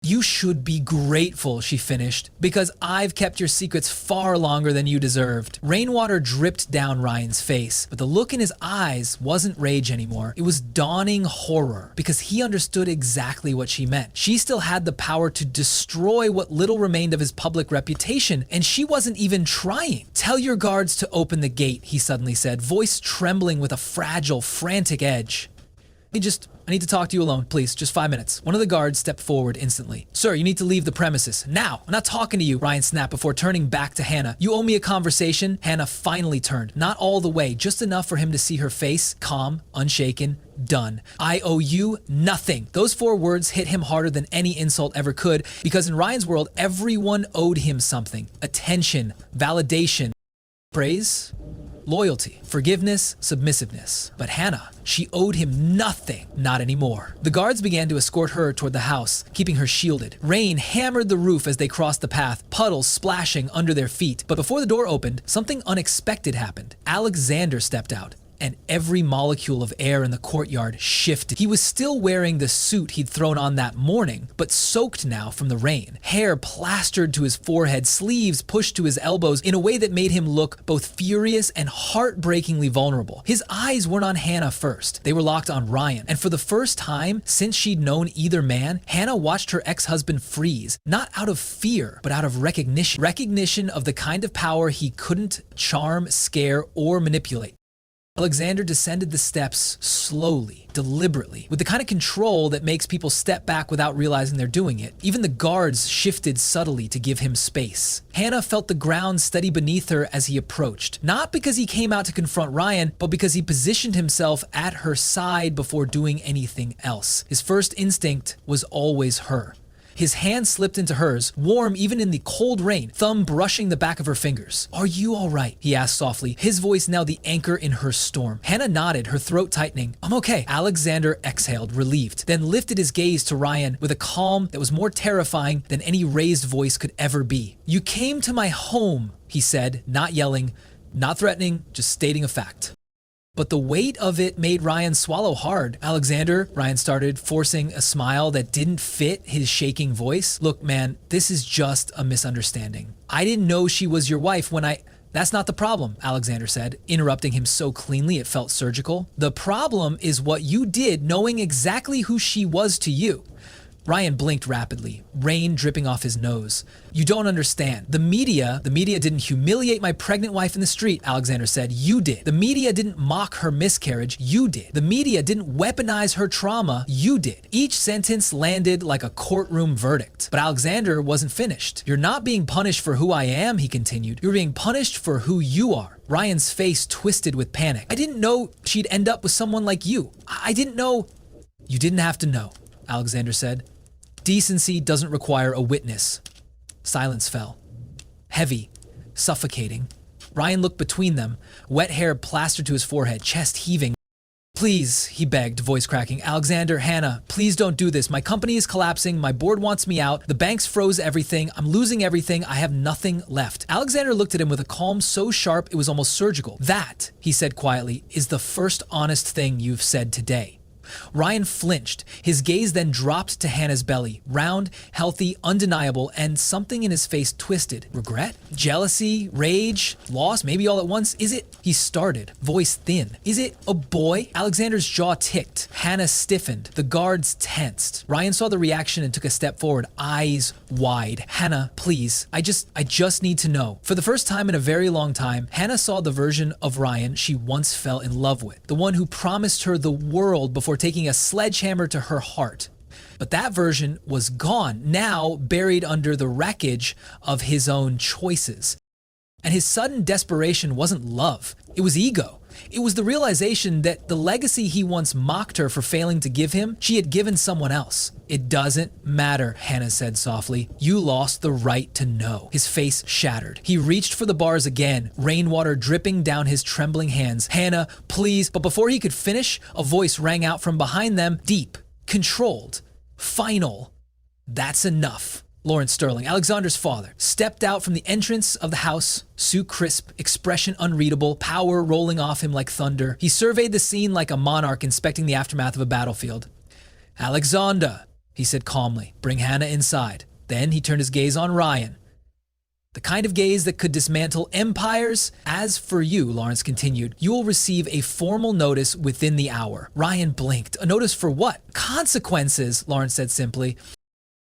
"You should be grateful," she finished, "because I've kept your secrets far longer than you deserved." Rainwater dripped down Ryan's face, but the look in his eyes wasn't rage anymore. It was dawning horror, because he understood exactly what she meant. She still had the power to destroy what little remained of his public reputation, and she wasn't even trying. "Tell your guards to open the gate," he suddenly said, voice trembling with a fragile, frantic edge. I need to talk to you alone, please. Just 5 minutes." One of the guards stepped forward instantly. "Sir, you need to leave the premises. Now! I'm not talking to you," Ryan snapped before turning back to Hannah. "You owe me a conversation." Hannah finally turned. Not all the way, just enough for him to see her face, calm, unshaken, done. "I owe you nothing." Those 4 words hit him harder than any insult ever could, because in Ryan's world, everyone owed him something. Attention, validation, praise, loyalty, forgiveness, submissiveness. But Hannah, she owed him nothing, not anymore. The guards began to escort her toward the house, keeping her shielded. Rain hammered the roof as they crossed the path, puddles splashing under their feet. But before the door opened, something unexpected happened. Alexander stepped out, and every molecule of air in the courtyard shifted. He was still wearing the suit he'd thrown on that morning, but soaked now from the rain. Hair plastered to his forehead, sleeves pushed to his elbows in a way that made him look both furious and heartbreakingly vulnerable. His eyes weren't on Hannah first. They were locked on Ryan. And for the first time since she'd known either man, Hannah watched her ex-husband freeze, not out of fear, but out of recognition. Recognition of the kind of power he couldn't charm, scare, or manipulate. Alexander descended the steps slowly, deliberately, with the kind of control that makes people step back without realizing they're doing it. Even the guards shifted subtly to give him space. Hannah felt the ground steady beneath her as he approached, not because he came out to confront Ryan, but because he positioned himself at her side before doing anything else. His first instinct was always her. His hand slipped into hers, warm even in the cold rain, thumb brushing the back of her fingers. "Are you all right?" he asked softly, his voice now the anchor in her storm. Hannah nodded, her throat tightening. "I'm okay." Alexander exhaled, relieved, then lifted his gaze to Ryan with a calm that was more terrifying than any raised voice could ever be. "You came to my home," he said, not yelling, not threatening, just stating a fact. But the weight of it made Ryan swallow hard. "Alexander," Ryan started, forcing a smile that didn't fit his shaking voice. "Look, man, this is just a misunderstanding. I didn't know she was your wife when I—" "That's not the problem," Alexander said, interrupting him so cleanly it felt surgical. "The problem is what you did knowing exactly who she was to you." Ryan blinked rapidly, rain dripping off his nose. "You don't understand. The media didn't humiliate my pregnant wife in the street," Alexander said. "You did. The media didn't mock her miscarriage. You did. The media didn't weaponize her trauma. You did." Each sentence landed like a courtroom verdict. But Alexander wasn't finished. "You're not being punished for who I am," he continued. "You're being punished for who you are." Ryan's face twisted with panic. "I didn't know she'd end up with someone like you. I didn't know—" "You didn't have to know," Alexander said. "Decency doesn't require a witness." Silence fell. Heavy, suffocating. Ryan looked between them, wet hair plastered to his forehead, chest heaving. "Please," he begged, voice cracking. "Alexander, Hannah, please don't do this. My company is collapsing. My board wants me out. The banks froze everything. I'm losing everything. I have nothing left." Alexander looked at him with a calm so sharp it was almost surgical. "That," he said quietly, "is the first honest thing you've said today." Ryan flinched. His gaze then dropped to Hannah's belly. Round, healthy, undeniable, and something in his face twisted. Regret? Jealousy? Rage? Loss? Maybe all at once? Is it? He started, voice thin. Is it a boy? Alexander's jaw ticked. Hannah stiffened. The guards tensed. Ryan saw the reaction and took a step forward, eyes wide. Hannah, please. I just need to know. For the first time in a very long time, Hannah saw the version of Ryan she once fell in love with. The one who promised her the world before taking a sledgehammer to her heart. But that version was gone, now buried under the wreckage of his own choices. And his sudden desperation wasn't love, it was ego. It was the realization that the legacy he once mocked her for failing to give him, she had given someone else. It doesn't matter, Hannah said softly. You lost the right to know. His face shattered. He reached for the bars again, rainwater dripping down his trembling hands. Hannah, please. But before he could finish, a voice rang out from behind them, deep, controlled, final. That's enough. Lawrence Sterling, Alexander's father, stepped out from the entrance of the house, suit crisp, expression unreadable, power rolling off him like thunder. He surveyed the scene like a monarch inspecting the aftermath of a battlefield. Alexander, he said calmly, bring Hannah inside. Then he turned his gaze on Ryan. The kind of gaze that could dismantle empires. As for you, Lawrence continued, you will receive a formal notice within the hour. Ryan blinked. A notice for what? Consequences, Lawrence said simply.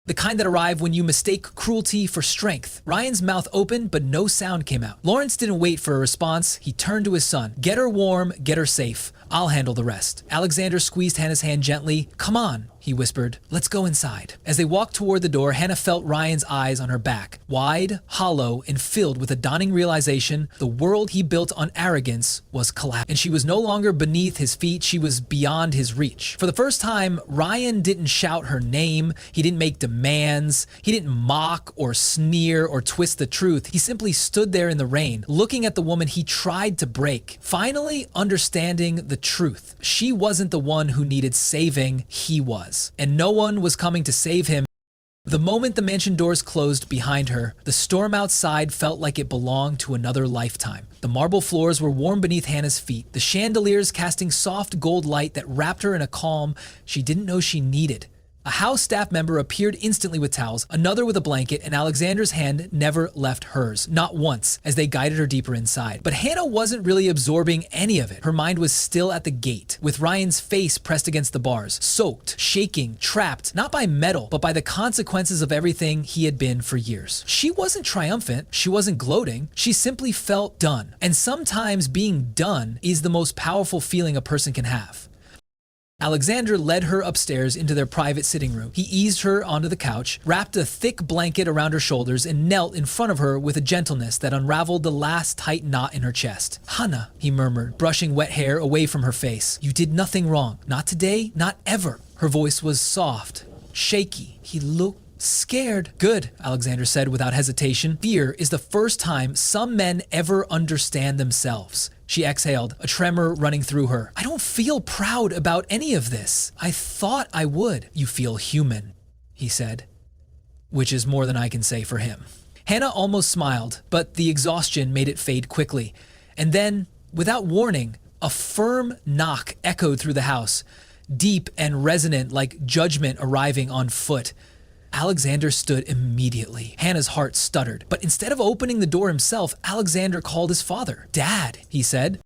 The kind that arrive when you mistake cruelty for strength. Ryan's mouth opened, but no sound came out. Lawrence didn't wait for a response. He turned to his son. Get her warm, get her safe. I'll handle the rest. Alexander squeezed Hannah's hand gently. Come on, he whispered. Let's go inside. As they walked toward the door, Hannah felt Ryan's eyes on her back, wide, hollow, and filled with a dawning realization the world he built on arrogance was collapsing. And she was no longer beneath his feet, she was beyond his reach. For the first time, Ryan didn't shout her name, he didn't make demands, he didn't mock or sneer or twist the truth. He simply stood there in the rain, looking at the woman he tried to break, finally understanding the truth. She wasn't the one who needed saving, he was. And no one was coming to save him. The moment the mansion doors closed behind her, the storm outside felt like it belonged to another lifetime. The marble floors were warm beneath Hannah's feet, the chandeliers casting soft gold light that wrapped her in a calm she didn't know she needed. A house staff member appeared instantly with towels, another with a blanket, and Alexander's hand never left hers, not once, as they guided her deeper inside. But Hannah wasn't really absorbing any of it. Her mind was still at the gate, with Ryan's face pressed against the bars, soaked, shaking, trapped, not by metal, but by the consequences of everything he had been for years. She wasn't triumphant, she wasn't gloating, she simply felt done. And sometimes being done is the most powerful feeling a person can have. Alexander led her upstairs into their private sitting room. He eased her onto the couch, wrapped a thick blanket around her shoulders, and knelt in front of her with a gentleness that unraveled the last tight knot in her chest. Hannah, he murmured, brushing wet hair away from her face. You did nothing wrong. Not today, not ever. Her voice was soft, shaky. He looked scared. Good, Alexander said without hesitation. Fear is the first time some men ever understand themselves. She exhaled, a tremor running through her. I don't feel proud about any of this. I thought I would. You feel human, he said, which is more than I can say for him. Hannah almost smiled, but the exhaustion made it fade quickly. And then, without warning, a firm knock echoed through the house, deep and resonant like judgment arriving on foot. Alexander stood immediately. Hannah's heart stuttered, but instead of opening the door himself, Alexander called his father. Dad, he said.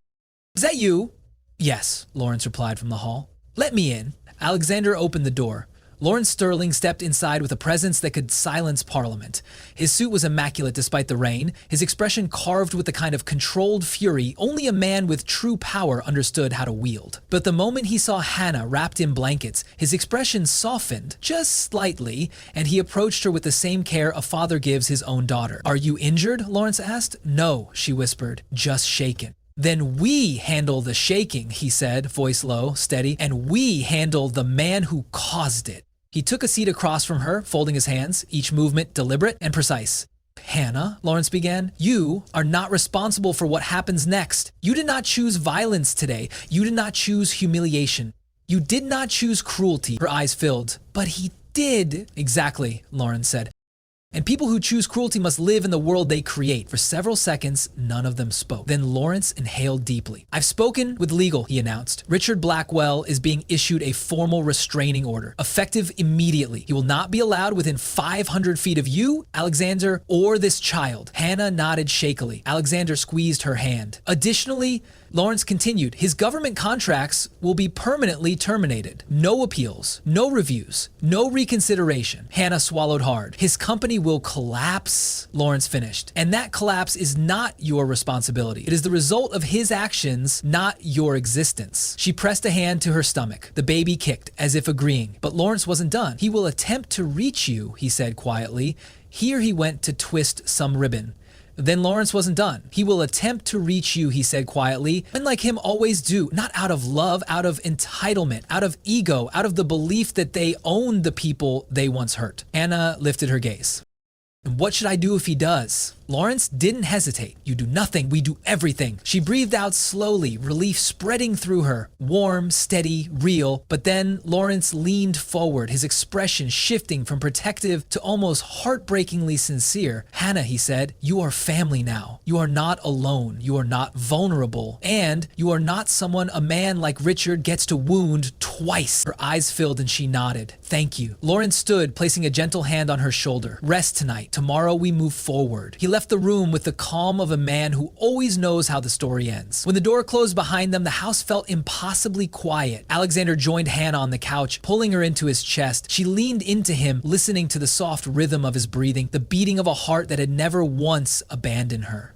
Is that you? Yes, Lawrence replied from the hall. Let me in. Alexander opened the door. Lawrence Sterling stepped inside with a presence that could silence Parliament. His suit was immaculate despite the rain, his expression carved with the kind of controlled fury only a man with true power understood how to wield. But the moment he saw Hannah wrapped in blankets, his expression softened, just slightly, and he approached her with the same care a father gives his own daughter. Are you injured? Lawrence asked. No, she whispered, just shaken. Then we handle the shaking, he said, voice low, steady, and we handle the man who caused it. He took a seat across from her, folding his hands, each movement deliberate and precise. Hannah, Lawrence began, you are not responsible for what happens next. You did not choose violence today. You did not choose humiliation. You did not choose cruelty. Her eyes filled. But he did. Exactly, Lawrence said. And people who choose cruelty must live in the world they create. For several seconds, none of them spoke. Then Lawrence inhaled deeply. I've spoken with legal, he announced. Richard Blackwell is being issued a formal restraining order, effective immediately. He will not be allowed within 500 feet of you, Alexander, or this child. Hannah nodded shakily. Alexander squeezed her hand. Additionally, Lawrence continued, his government contracts will be permanently terminated. No appeals, no reviews, no reconsideration. Hannah swallowed hard. His company will collapse, Lawrence finished. And that collapse is not your responsibility. It is the result of his actions, not your existence. She pressed a hand to her stomach. The baby kicked, as if agreeing. But Lawrence wasn't done. He will attempt to reach you, he said quietly. Here he went to twist some ribbon. Then Lawrence wasn't done. He will attempt to reach you, he said quietly. Men like him always do, not out of love, out of entitlement, out of ego, out of the belief that they own the people they once hurt. Hannah lifted her gaze. And what should I do if he does? Lawrence didn't hesitate. You do nothing, we do everything. She breathed out slowly, relief spreading through her. Warm, steady, real. But then Lawrence leaned forward, his expression shifting from protective to almost heartbreakingly sincere. Hannah, he said, you are family now. You are not alone. You are not vulnerable. And you are not someone a man like Richard gets to wound twice. Her eyes filled and she nodded. Thank you. Lawrence stood, placing a gentle hand on her shoulder. Rest tonight. Tomorrow we move forward. He left the room with the calm of a man who always knows how the story ends. When the door closed behind them, the house felt impossibly quiet. Alexander joined Hannah on the couch, pulling her into his chest. She leaned into him, listening to the soft rhythm of his breathing, the beating of a heart that had never once abandoned her.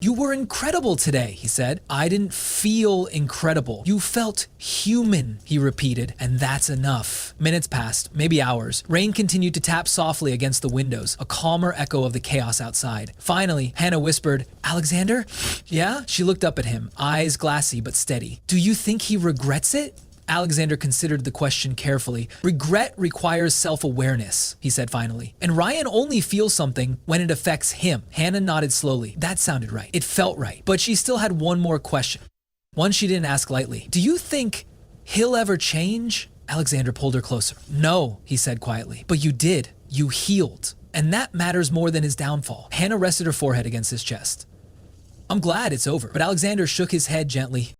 You were incredible today, he said. I didn't feel incredible. You felt human, he repeated, and that's enough. Minutes passed, maybe hours. Rain continued to tap softly against the windows, a calmer echo of the chaos outside. Finally, Hannah whispered, Alexander? Yeah? She looked up at him, eyes glassy but steady. Do you think he regrets it? Alexander considered the question carefully. Regret requires self-awareness, he said finally. And Ryan only feels something when it affects him. Hannah nodded slowly. That sounded right. It felt right. But she still had one more question. One she didn't ask lightly. Do you think he'll ever change? Alexander pulled her closer. No, he said quietly. But you did. You healed. And that matters more than his downfall. Hannah rested her forehead against his chest. I'm glad it's over. But Alexander shook his head gently.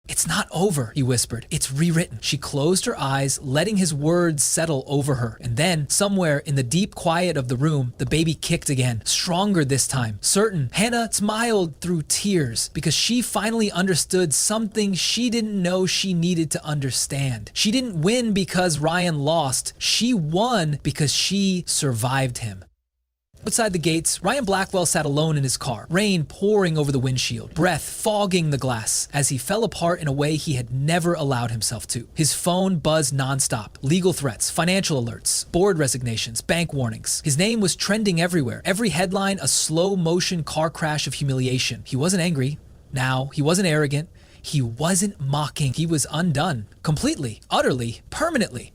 It's not over, he whispered. It's rewritten. She closed her eyes, letting his words settle over her. And then, somewhere in the deep quiet of the room, the baby kicked again, stronger this time. Certain, Hannah smiled through tears because she finally understood something she didn't know she needed to understand. She didn't win because Ryan lost. She won because she survived him. Outside the gates, Ryan Blackwell sat alone in his car, rain pouring over the windshield, breath fogging the glass as he fell apart in a way he had never allowed himself to. His phone buzzed nonstop, legal threats, financial alerts, board resignations, bank warnings. His name was trending everywhere, every headline a slow-motion car crash of humiliation. He wasn't angry. Now, he wasn't arrogant. He wasn't mocking. He was undone, completely, utterly, permanently.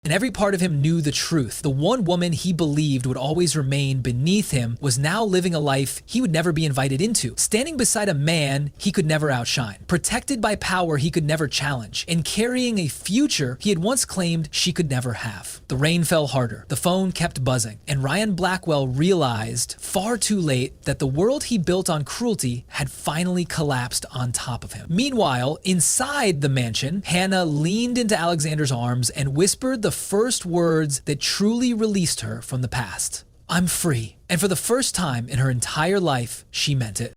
And every part of him knew the truth. The one woman he believed would always remain beneath him was now living a life he would never be invited into, standing beside a man he could never outshine, protected by power he could never challenge, and carrying a future he had once claimed she could never have. The rain fell harder. The phone kept buzzing, and Ryan Blackwell realized far too late that the world he built on cruelty had finally collapsed on top of him. Meanwhile, inside the mansion, Hannah leaned into Alexander's arms and whispered the first words that truly released her from the past. I'm free. And for the first time in her entire life, she meant it.